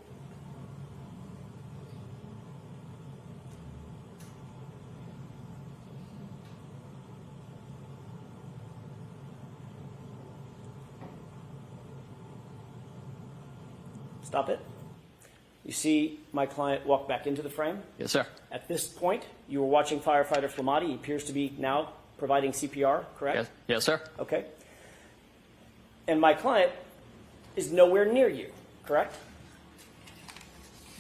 Stop it. You see my client walk back into the frame? Yes, sir. At this point, you were watching Firefighter Flamati. He appears to be now providing CPR, correct? Yes, yes, sir. Okay. And my client is nowhere near you, correct?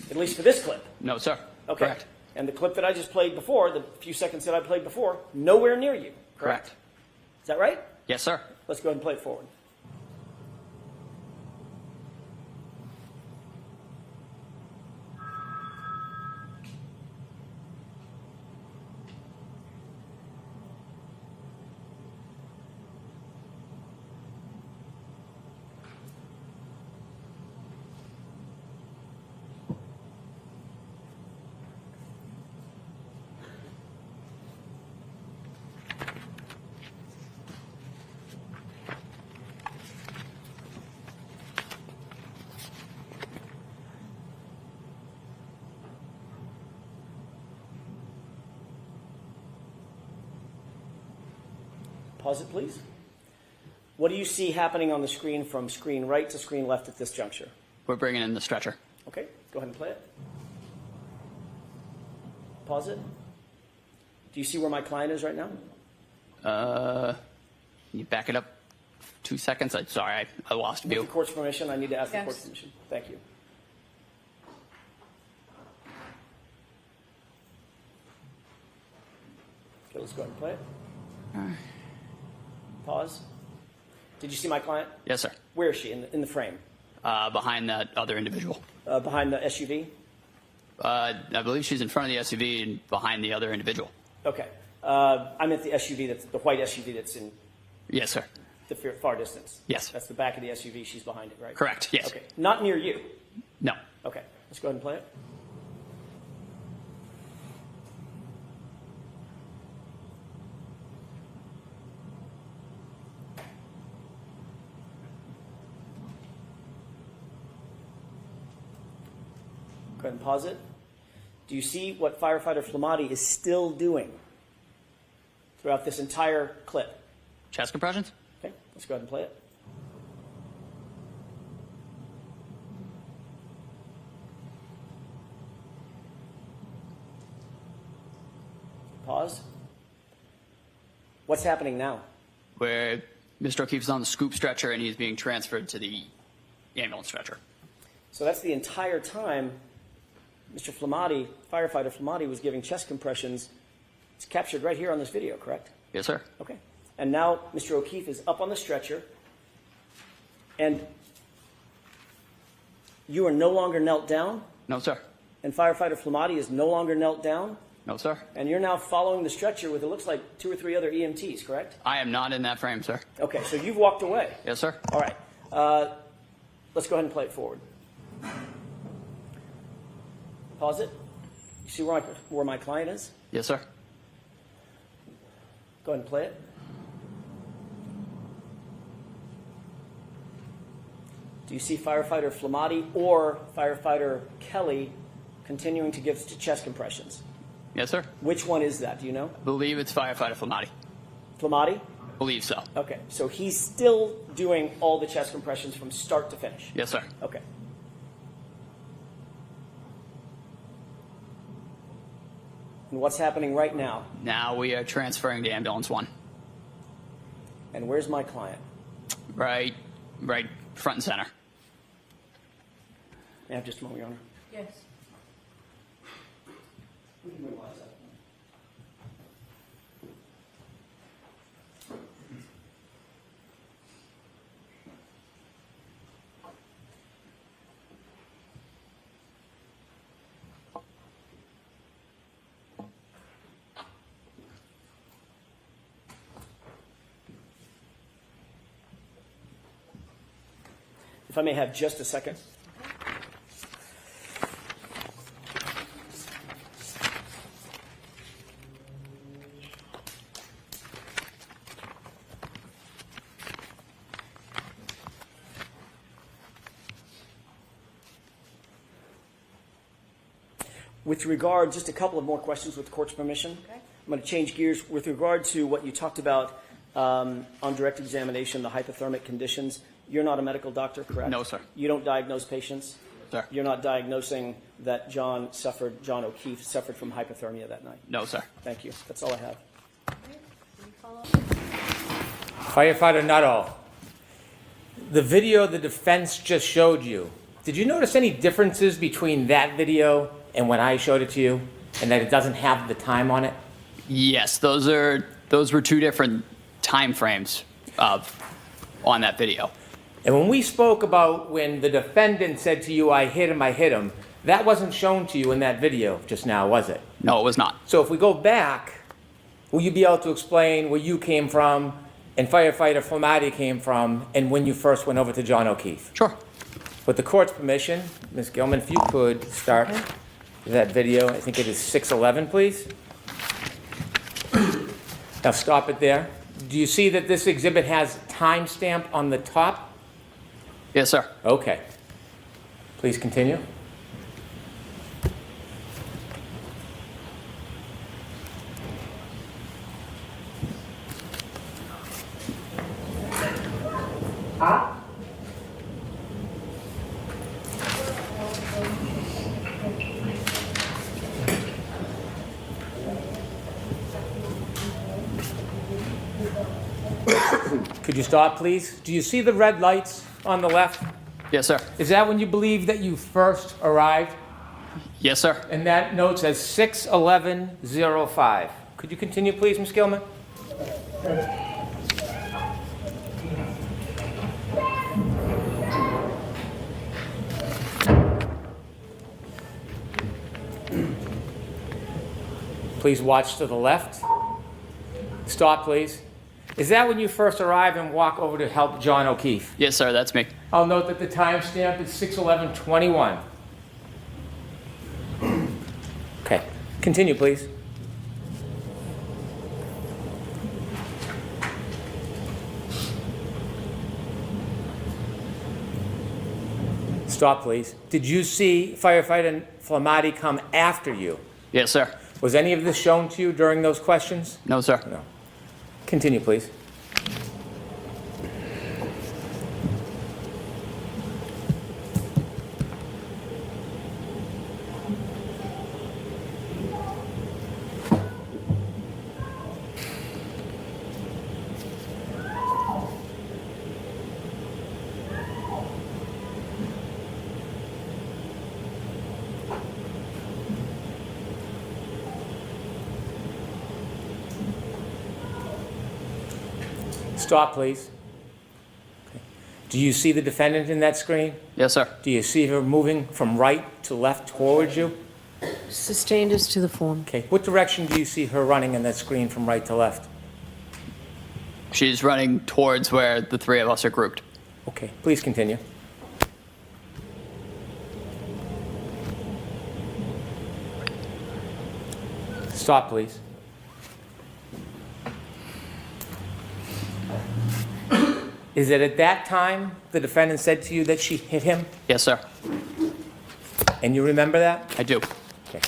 At least for this clip. No, sir. Okay. Correct. And the clip that I just played before, the few seconds that I played before, nowhere near you, correct? Correct. Is that right? Yes, sir. Let's go ahead and play it forward. Pause it, please. What do you see happening on the screen from screen right to screen left at this juncture? We're bringing in the stretcher. Okay, go ahead and play it. Pause it. Do you see where my client is right now? Can you back it up 2 seconds? Sorry, I lost With view. the court's permission, I need to ask the Yes. court's permission. Thank you. Okay, let's go ahead and play it. Pause. Did you see my client? Yes, sir. Where is she in the frame? Behind that other individual. Behind the SUV? I believe she's in front of the SUV and behind the other individual. Okay. I meant the SUV, that's the white SUV that's in Yes, sir. the far distance. Yes. That's the back of the SUV. She's behind it, right? Correct. Yes. Okay. Not near you. No. Okay. Let's go ahead and play it. Go ahead and pause it. Do you see what Firefighter Flamati is still doing throughout this entire clip? Chest compressions? Okay, let's go ahead and play it. Pause. What's happening now? Where Mr. O'Keefe's on the scoop stretcher and he's being transferred to the ambulance stretcher. So that's the entire time Mr. Flamati, Firefighter Flamati, was giving chest compressions. It's captured right here on this video, correct? Yes, sir. Okay. And now Mr. O'Keefe is up on the stretcher, and you are no longer knelt down, No, sir. and Firefighter Flamati is no longer knelt down, No, sir. and you're now following the stretcher with, it looks like, 2 or 3 other EMTs, correct? I am not in that frame, sir. Okay, so you've walked away. Yes, sir. All right. Let's go ahead and play it forward. Pause it. You see where my client is? Yes, sir. Go ahead and play it. Do you see Firefighter Flamati or Firefighter Kelly continuing to give chest compressions? Yes, sir. Which one is that? Do you know? Believe it's Firefighter Flamati. Flamati? Believe so. Okay, so he's still doing all the chest compressions from start to finish? Yes, sir. Okay. And what's happening right now? Now we are transferring to ambulance 1. And where's my client? Right front and center. May I have just a moment, Your Honor? Yes. If I may have just a second. With regard, just a couple of more questions with the court's permission. Okay. I'm going to change gears. With regard to what you talked about on direct examination, the hypothermic conditions, you're not a medical doctor, correct? No, sir. You don't diagnose patients? Sir. You're not diagnosing that John O'Keefe suffered from hypothermia that night? No, sir. Thank you. That's all I have. Firefighter Nuttall, the video the defense just showed you, did you notice any differences between that video and when I showed it to you, and that it doesn't have the time on it? Yes, those were 2 different time frames on that video. And when we spoke about when the defendant said to you, I hit him, that wasn't shown to you in that video just now, was it? No, it was not. So if we go back, will you be able to explain where you came from and Firefighter Flamati came from and when you first went over to John O'Keefe? Sure. With the court's permission, Ms. Gilman, if you could start that video. I think it is 6:11, please. Now stop it there. Do you see that this exhibit has timestamp on the top? Yes, sir. Okay. Please continue. Could you stop, please? Do you see the red lights on the left? Yes, sir. Is that when you believe that you first arrived? Yes, sir. And that note says 6:11:05. Could you continue, please, Ms. Gilman? Please watch to the left. Stop, please. Is that when you first arrive and walk over to help John O'Keefe? Yes, sir. That's me. I'll note that the timestamp is 6:11:21. Okay, continue, please. Stop, please. Did you see Firefighter Paramedic come after you? Yes, sir. Was any of this shown to you during those questions? No, sir. No. Continue, please. Stop, please. Okay. Do you see the defendant in that screen? Yes, sir. Do you see her moving from right to left towards you? Sustained as to the form. Okay. What direction do you see her running in that screen from right to left? She's running towards where the three of us are grouped. Okay. Please continue. Stop, please. Is it at that time the defendant said to you that she hit him? Yes, sir. And you remember that? I do. Okay.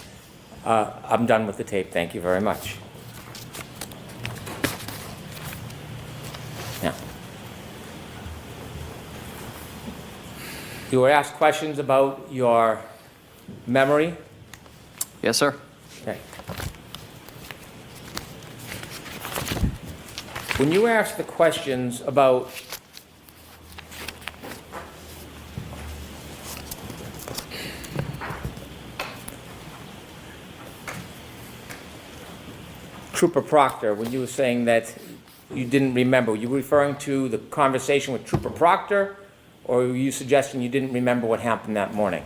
I'm done with the tape. Thank you very much. Now, you were asked questions about your memory. Yes, sir. Okay. When you were asked the questions about Trooper Proctor, when you were saying that you didn't remember, were you referring to the conversation with Trooper Proctor, or were you suggesting you didn't remember what happened that morning?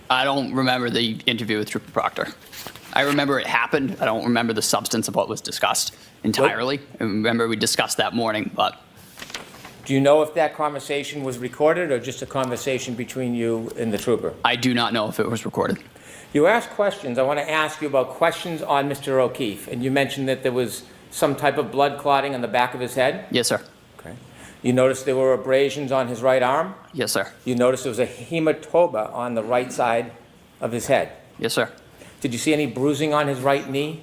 I don't remember the interview with Trooper Proctor. I remember it happened. I don't remember the substance of what was discussed entirely. I remember we discussed that morning, but Do you know if that conversation was recorded or just a conversation between you and the trooper? I do not know if it was recorded. You asked questions. I want to ask you about questions on Mr. O'Keefe, and you mentioned that there was some type of blood clotting on the back of his head. Yes, sir. Okay. You noticed there were abrasions on his right arm. Yes, sir. You noticed there was a hematoma on the right side of his head. Yes, sir. Did you see any bruising on his right knee?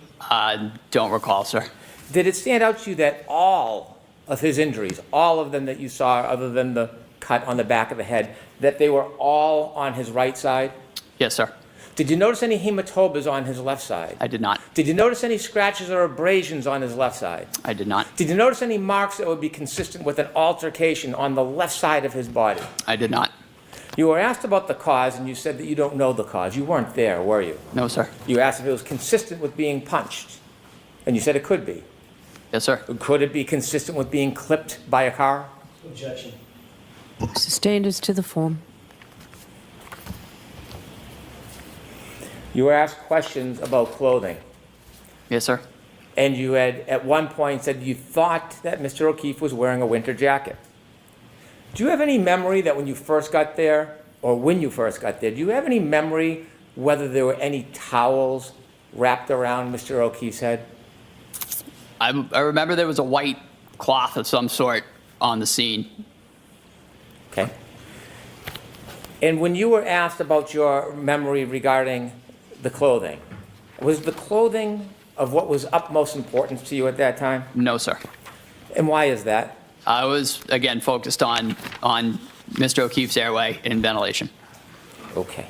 Don't recall, sir. Did it stand out to you that all of his injuries, all of them that you saw other than the cut on the back of the head, that they were all on his right side? Yes, sir. Did you notice any hematomas on his left side? I did not. Did you notice any scratches or abrasions on his left side? I did not. Did you notice any marks that would be consistent with an altercation on the left side of his body? I did not. You were asked about the cause, and you said that you don't know the cause. You weren't there, were you? No, sir. You asked if it was consistent with being punched, and you said it could be. Yes, sir. Could it be consistent with being clipped by a car? Objection. Sustained as to the form. You were asked questions about clothing, Yes, sir. and you had at one point said you thought that Mr. O'Keefe was wearing a winter jacket. Do you have any memory that when you first got there, or when you first got there, do you have any memory whether there were any towels wrapped around Mr. O'Keefe's head? I remember there was a white cloth of some sort on the scene. Okay. And when you were asked about your memory regarding the clothing, was the clothing of what was utmost importance to you at that time? No, sir. And why is that? I was, again, focused on Mr. O'Keefe's airway and ventilation. Okay.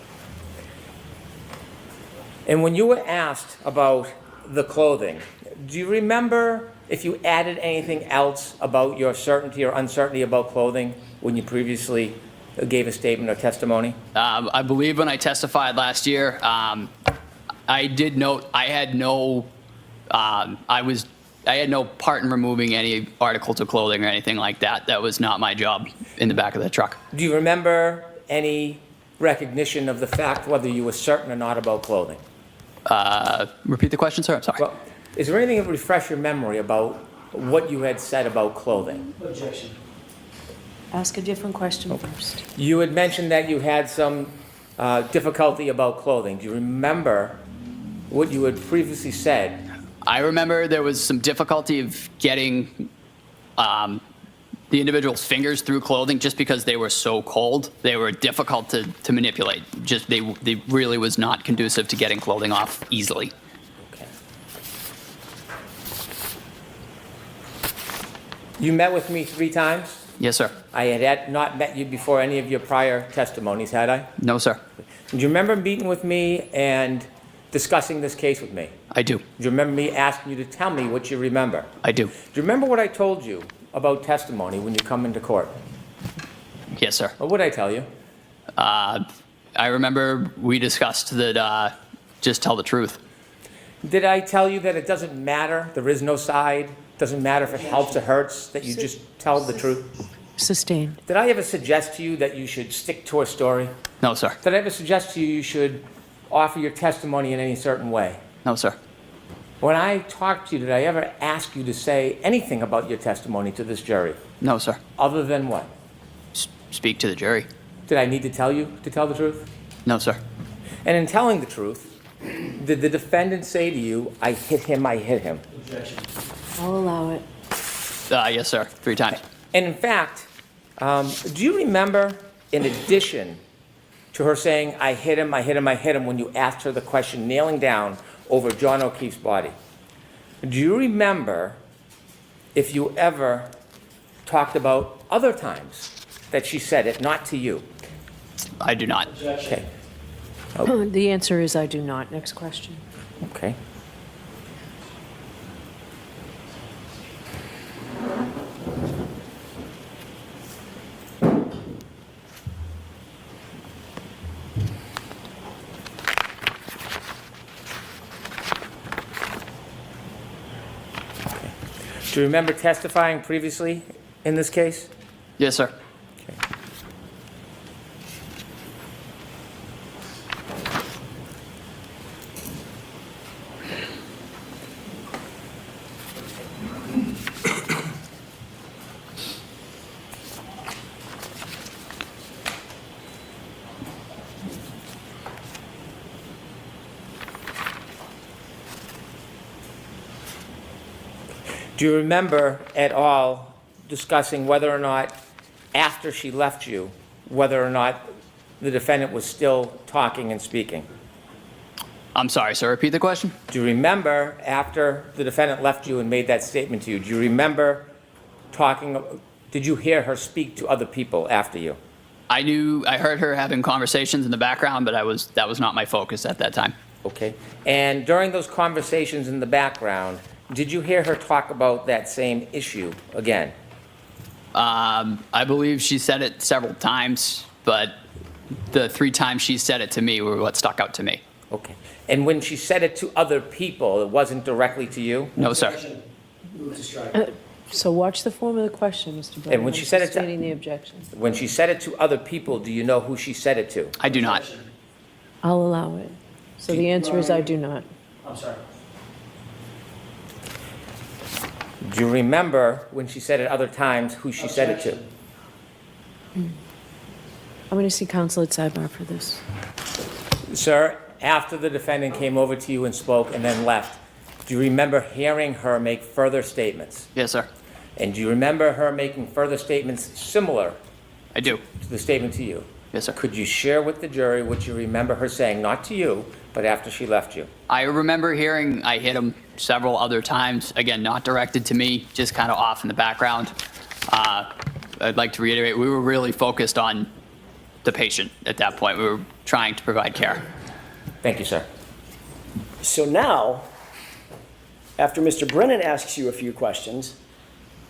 And when you were asked about the clothing, do you remember if you added anything else about your certainty or uncertainty about clothing when you previously gave a statement or testimony? I believe when I testified last year, I did note I had no part in removing any articles of clothing or anything like that. That was not my job in the back of the truck. Do you remember any recognition of the fact whether you were certain or not about clothing? Repeat the question, sir. I'm sorry. Well, is there anything that would refresh your memory about what you had said about clothing? Objection. Ask a different question first. You had mentioned that you had some difficulty about clothing. Do you remember what you had previously said? I remember there was some difficulty of getting the individual's fingers through clothing just because they were so cold. They were difficult to manipulate. Just they really was not conducive to getting clothing off easily. Okay. You met with me 3 times? Yes, sir. I had not met you before any of your prior testimonies, had I? No, sir. Do you remember meeting with me and discussing this case with me? I do. Do you remember me asking you to tell me what you remember? I do. Do you remember what I told you about testimony when you come into court? Yes, sir. What would I tell you? I remember we discussed that just tell the truth. Did I tell you that it doesn't matter, there is no side, doesn't matter if it helps or hurts, that you just tell the truth? Sustained. Did I ever suggest to you that you should stick to a story? No, sir. Did I ever suggest to you you should offer your testimony in any certain way? No, sir. When I talked to you, did I ever ask you to say anything about your testimony to this jury? No, sir. Other than what? Speak to the jury. Did I need to tell you to tell the truth? No, sir. And in telling the truth, did the defendant say to you, I hit him, I hit him? Objection. I'll allow it. Yes, sir. 3 times. And in fact, do you remember, in addition to her saying, I hit him, I hit him, I hit him, when you asked her the question, kneeling down over John O'Keefe's body, do you remember if you ever talked about other times that she said it, not to you? I do not. Okay. The answer is I do not. Next question. Okay. Do you remember testifying previously in this case? Yes, sir. Okay. Do you remember at all discussing whether or not, after she left you, whether or not the defendant was still talking and speaking? I'm sorry, sir. Repeat the question. Do you remember, after the defendant left you and made that statement to you, do you remember talking, did you hear her speak to other people after you? I heard her having conversations in the background, but that was not my focus at that time. Okay. And during those conversations in the background, did you hear her talk about that same issue again? I believe she said it several times, but the 3 times she said it to me were what stuck out to me. Okay. And when she said it to other people, it wasn't directly to you? No, sir. Objection. Move to strike. So watch the form of the question, Mr. Brennan. And when she said it to- Stating the objection. When she said it to other people, do you know who she said it to? I do not. Objection. I'll allow it. So the answer is I do not. I'm sorry. Do you remember when she said it other times who she said it to? Objection. I'm going to see counsel at sidebar for this. Sir, after the defendant came over to you and spoke and then left, do you remember hearing her make further statements? Yes, sir. And do you remember her making further statements similar I do. to the statement to you? Yes, sir. Could you share with the jury what you remember her saying, not to you, but after she left you? I remember hearing I hit him several other times. Again, not directed to me, just kind of off in the background. I'd like to reiterate, we were really focused on the patient at that point. We were trying to provide care. Thank you, sir. So now, after Mr. Brennan asks you a few questions,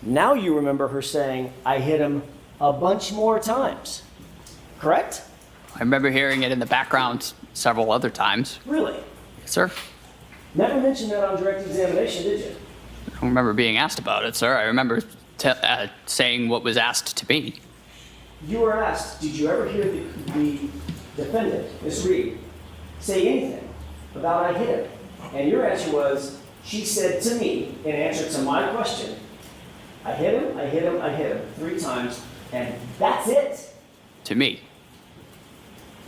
now you remember her saying, I hit him a bunch more times, correct? I remember hearing it in the background several other times. Really? Yes, sir. Never mentioned that on direct examination, did you? I don't remember being asked about it, sir. I remember saying what was asked to me. You were asked, did you ever hear the defendant, Ms. Reed, say anything about I hit him? And your answer was, she said to me, in answer to my question, I hit him, I hit him, I hit him 3 times, and that's it. To me.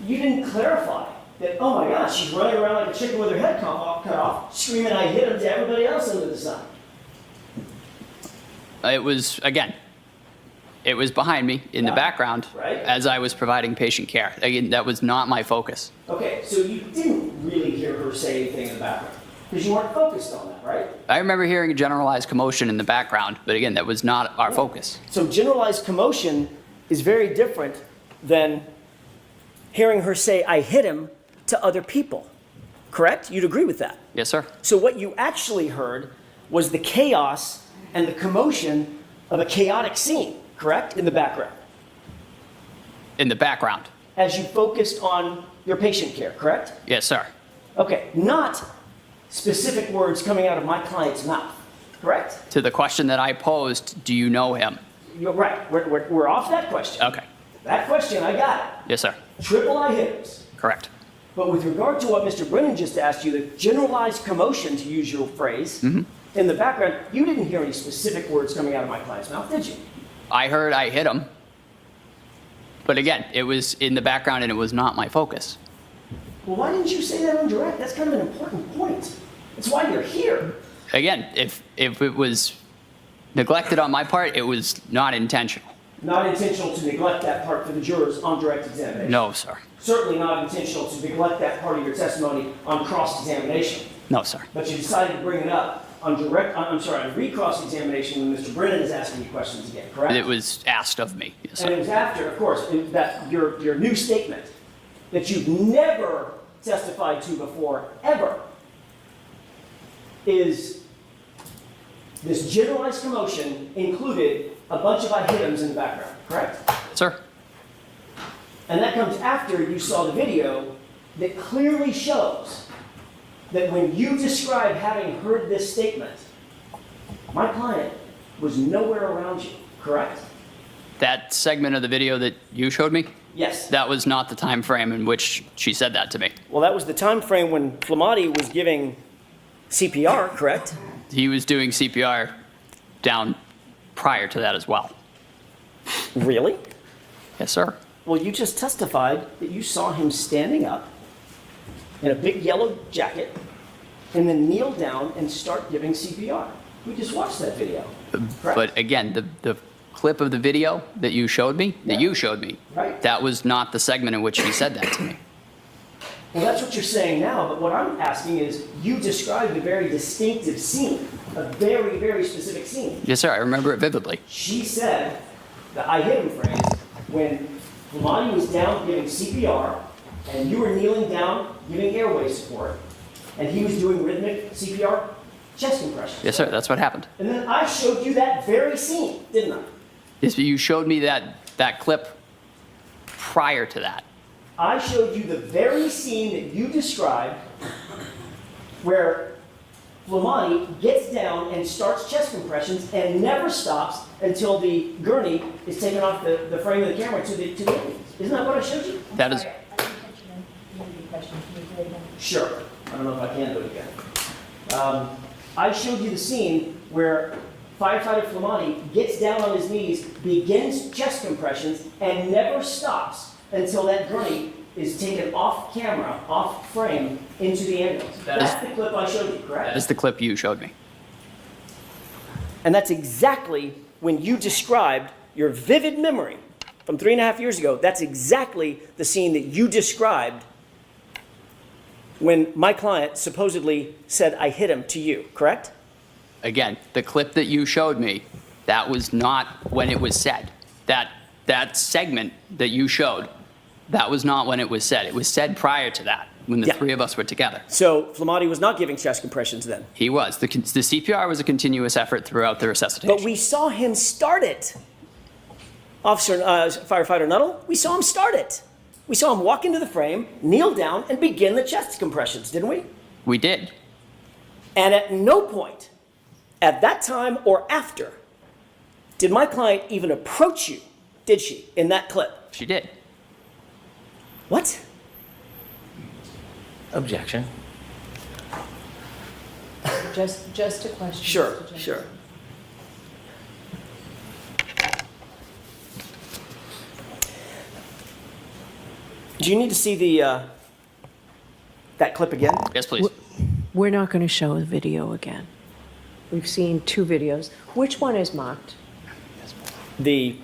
You didn't clarify that, oh my gosh, she's running around like a chicken with her head cut off, screaming I hit him to everybody else under the sun. It was, again, it was behind me in the background Right. as I was providing patient care. Again, that was not my focus. Okay, so you didn't really hear her say anything in the background, because you weren't focused on that, right? I remember hearing a generalized commotion in the background, but again, that was not our focus. So generalized commotion is very different than hearing her say, I hit him to other people, correct? You'd agree with that? Yes, sir. So what you actually heard was the chaos and the commotion of a chaotic scene, correct? In the background, In the background. as you focused on your patient care, correct? Yes, sir. Okay, not specific words coming out of my client's mouth, correct? To the question that I posed, do you know him? You're right, we're off that question. Okay. That question, I got it. Yes, sir. Triple I hitters. Correct. But with regard to what Mr. Brennan just asked you, the generalized commotion, to use your phrase, in the background, you didn't hear any specific words coming out of my client's mouth, did you? I heard I hit him. But again, it was in the background and it was not my focus. Well, why didn't you say that on direct? That's kind of an important point. That's why you're here. Again, if it was neglected on my part, it was not intentional. Not intentional to neglect that part for the jurors on direct examination. No, sir. Certainly not intentional to neglect that part of your testimony on cross-examination. No, sir. But you decided to bring it up on on recross examination when Mr. Brennan is asking you questions again, correct? It was asked of me. Yes, And it sir. was after, of course, that your new statement that you've never testified to before, ever, is this generalized commotion included a bunch of I hit hims in the background, correct? Sir. And that comes after you saw the video that clearly shows that when you describe having heard this statement, my client was nowhere around you, correct? That segment of the video that you showed me, Yes. that was not the time frame in which she said that to me. Well, that was the time frame when Flamati was giving CPR, correct? He was doing CPR down prior to that as well. Really? Yes, sir. Well, you just testified that you saw him standing up in a big yellow jacket and then kneel down and start giving CPR. We just watched that video. Correct? But again, the clip of the video that you showed me, Right. that was not the segment in which she said that to me. Well, that's what you're saying now, but what I'm asking is, you described a very distinctive scene, a very, very specific scene. Yes, sir. I remember it vividly. She said, the I hit him phrase, when Flamati was down giving CPR, and you were kneeling down giving airway support, and he was doing rhythmic CPR chest compressions. Yes, sir. That's what happened. And then I showed you that very scene, didn't I? Yes, but you showed me that clip prior to that. I showed you the very scene that you described where Flamati gets down and starts chest compressions and never stops until the gurney is taken off the frame of the camera to the audience. Isn't that what I showed you? That is, I didn't catch you in the question. Can you do it again? Sure. I don't know if I can do it again. I showed you the scene where firefighter Flamati gets down on his knees, begins chest compressions, and never stops until that gurney is taken off camera, off frame, into the ambulance. That's the clip I showed you, correct? that is the clip you showed me. And that's exactly when you described your vivid memory from 3.5 years ago. That's exactly the scene that you described when my client supposedly said, I hit him to you, correct? Again, the clip that you showed me, that was not when it was said. That segment that you showed, that was not when it was said. It was said prior to that. when the Yeah. three of us were together. So Flamati was not giving chest compressions then. He was. The CPR was a continuous effort throughout the resuscitation. But we saw him start it. Firefighter Nuttall, we saw him start it. We saw him walk into the frame, kneel down, and begin the chest compressions, didn't we? We did. And at no point, at that time or after, did my client even approach you, did she, in that clip? She did. What? Objection. Just a question. Sure, Mr. Johnson. sure. Do you need to see that clip again? Yes, please. We're not going to show the video again. We've seen 2 videos. Which one is marked? The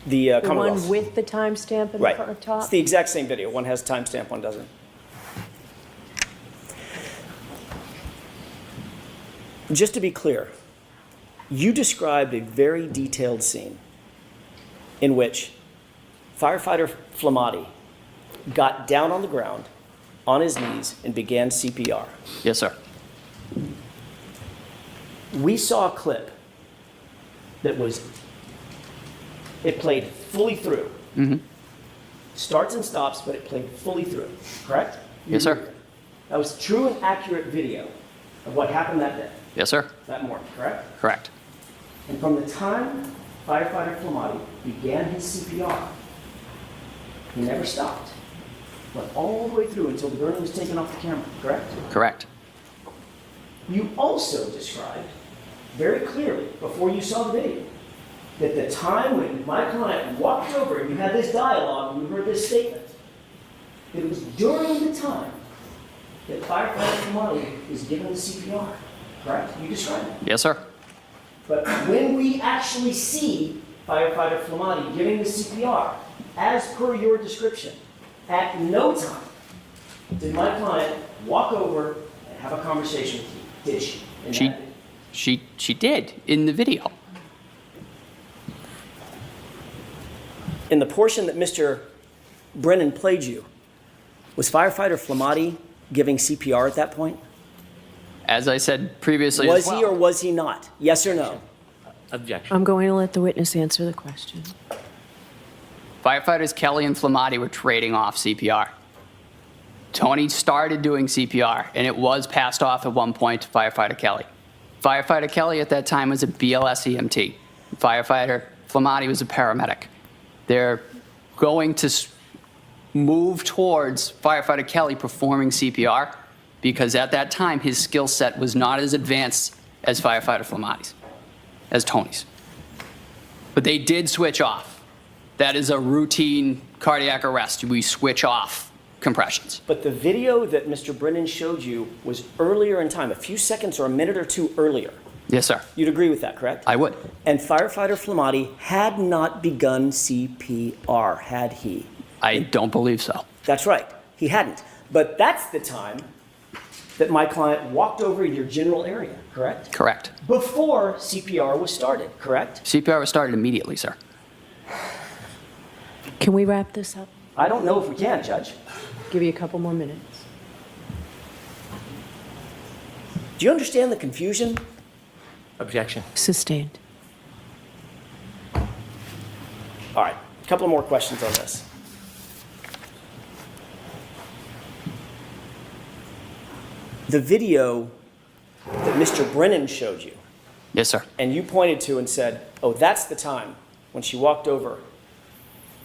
The Commonwealth. one with the timestamp in Right. the top? It's the exact same video. One has timestamp, one doesn't. Just to be clear, you described a very detailed scene in which firefighter Flamati got down on the ground, on his knees, and began CPR. Yes, sir. We saw a clip that it played fully through. Starts and stops, but it played fully through, correct? Yes, sir. That was true and accurate video of what happened that day, Yes, sir. that morning, correct? Correct. And from the time firefighter Flamati began his CPR, he never stopped. Went all the way through until the burn was taken off the camera, correct? Correct. You also described very clearly, before you saw the video, that the time when my client walked over and you had this dialogue and you heard this statement, it was during the time that firefighter Flamati is given the CPR, correct? You described it. Yes, sir. But when we actually see firefighter Flamati giving the CPR, as per your description, at no time did my client walk over and have a conversation with you, did she? in that video? She did in the video. In the portion that Mr. Brennan played you, was firefighter Flamati giving CPR at that point? As I said previously Was as well. he or was he not? Yes or no? Objection. I'm going to let the witness answer the question. Firefighters Kelly and Flamati were trading off CPR. Tony started doing CPR, and it was passed off at one point to Firefighter Kelly. Firefighter Kelly at that time was a BLS EMT. Firefighter Flamati was a paramedic. They're going to move towards Firefighter Kelly performing CPR because at that time his skill set was not as advanced as Firefighter Flamati's, as Tony's. But they did switch off. That is a routine cardiac arrest. We switch off compressions. But the video that Mr. Brennan showed you was earlier in time, a few seconds or a minute or two earlier. Yes, sir. You'd agree with that, correct? I would. And firefighter Flamati had not begun CPR, had he? I don't believe so. That's right, he hadn't. But that's the time that my client walked over your general area, correct? Correct. Before CPR was started, correct? CPR was started immediately, sir. Can we wrap this up? I don't know if we can, Judge. Give you a couple more minutes. Do you understand the confusion? Objection. Sustained. All right, a couple more questions on this. The video that Mr. Brennan showed you, Yes, sir. and you pointed to and said, oh, that's the time when she walked over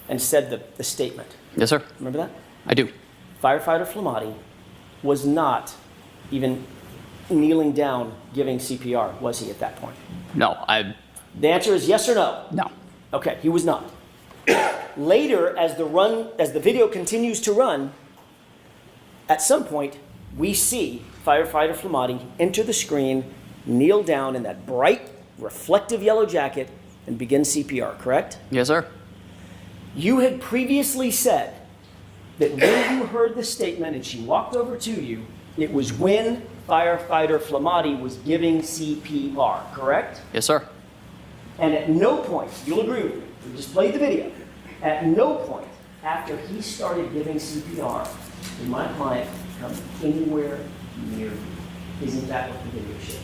and said the statement. Yes, sir. Remember that? I do. Firefighter Flamati was not even kneeling down giving CPR, was he at that point? No, The answer is yes or no? no. Okay, he was not. Later, as the video continues to run, at some point, we see firefighter Flamati enter the screen, kneel down in that bright, reflective yellow jacket, and begin CPR, correct? Yes, sir. You had previously said that when you heard the statement and she walked over to you, it was when firefighter Flamati was giving CPR, correct? Yes, sir. And at no point, you'll agree with me, we just played the video, at no point after he started giving CPR Did my client come anywhere near you? Isn't that what the video showed?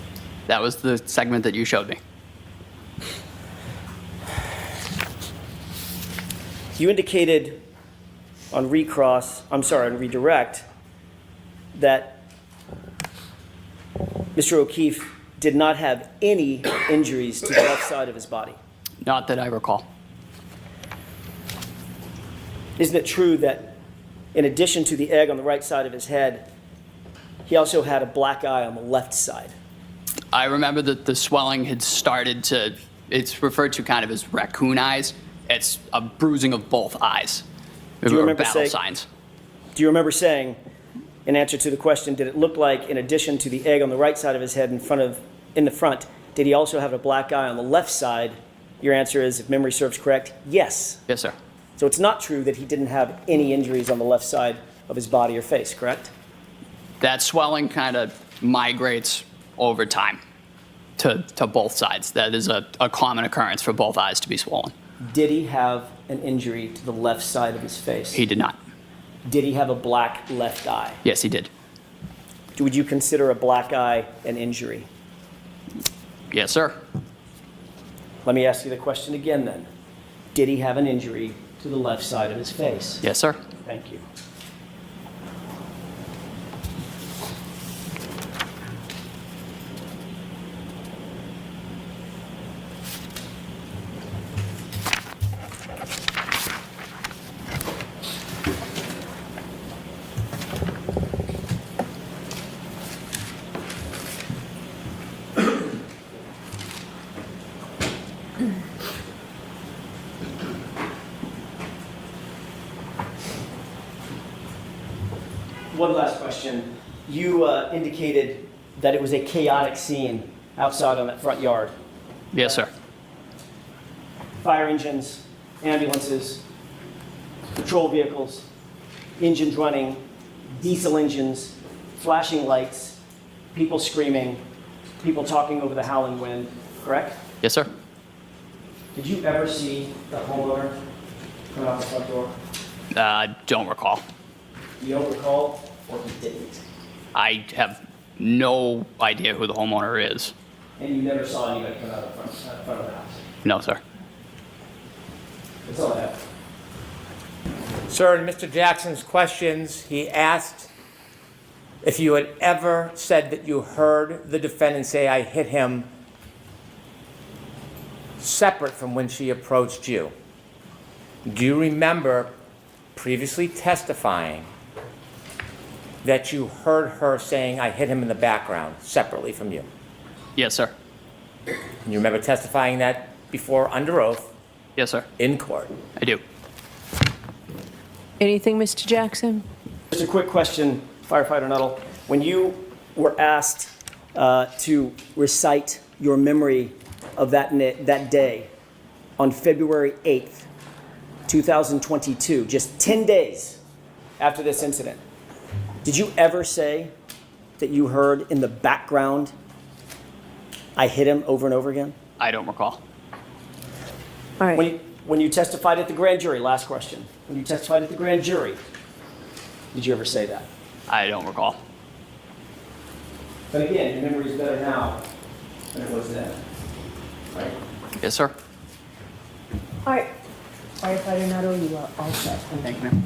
That was the segment that you showed me. You indicated on redirect, that Mr. O'Keefe did not have any injuries to the left side of his body. Not that I recall. Isn't it true that in addition to the egg on the right side of his head, he also had a black eye on the left side? I remember that the swelling had started to, it's referred to kind of as raccoon eyes. It's a bruising of both eyes. Do you remember battle saying- signs. Do you remember saying, in answer to the question, did it look like, in addition to the egg on the right side of his head in the front, did he also have a black eye on the left side? Your answer is, if memory serves correct, yes. Yes, sir. So it's not true that he didn't have any injuries on the left side of his body or face, correct? That swelling kind of migrates over time to both sides. That is a common occurrence for both eyes to be swollen. Did he have an injury to the left side of his face? He did not. Did he have a black left eye? Yes, he did. Would you consider a black eye an injury? Yes, sir. Let me ask you the question again then. Did he have an injury to the left side of his face? Yes, sir. Thank you. One last question. You indicated that it was a chaotic scene outside on that front yard. Yes, sir. Fire engines, ambulances, patrol vehicles, engines running, diesel engines, flashing lights, people screaming, people talking over the howling wind, correct? Yes, sir. Did you ever see the homeowner come out the front door? Don't recall. You don't recall, or he didn't? I have no idea who the homeowner is. And you never saw anybody come out the front of the house? No, sir. That's all I have. Sir, in Mr. Jackson's questions, he asked if you had ever said that you heard the defendant say, "I hit him," separate from when she approached you. Do you remember previously testifying that you heard her saying, "I hit him in the background," separately from you? Yes, sir. You remember testifying that before under oath Yes, sir. in court? I do. Anything, Mr. Jackson? Just a quick question, Firefighter Nuttall. When you were asked to recite your memory of that day on February 8th, 2022, just 10 days after this incident, did you ever say that you heard in the background, "I hit him" over and over again? I don't recall. All right. When you testified at the grand jury, last question, when you testified at the grand jury, did you ever say that? I don't recall. But again, your memory is better now than it was then, right? Yes, sir. All right. Firefighter Nuttall, you are all set. Thank you, ma'am.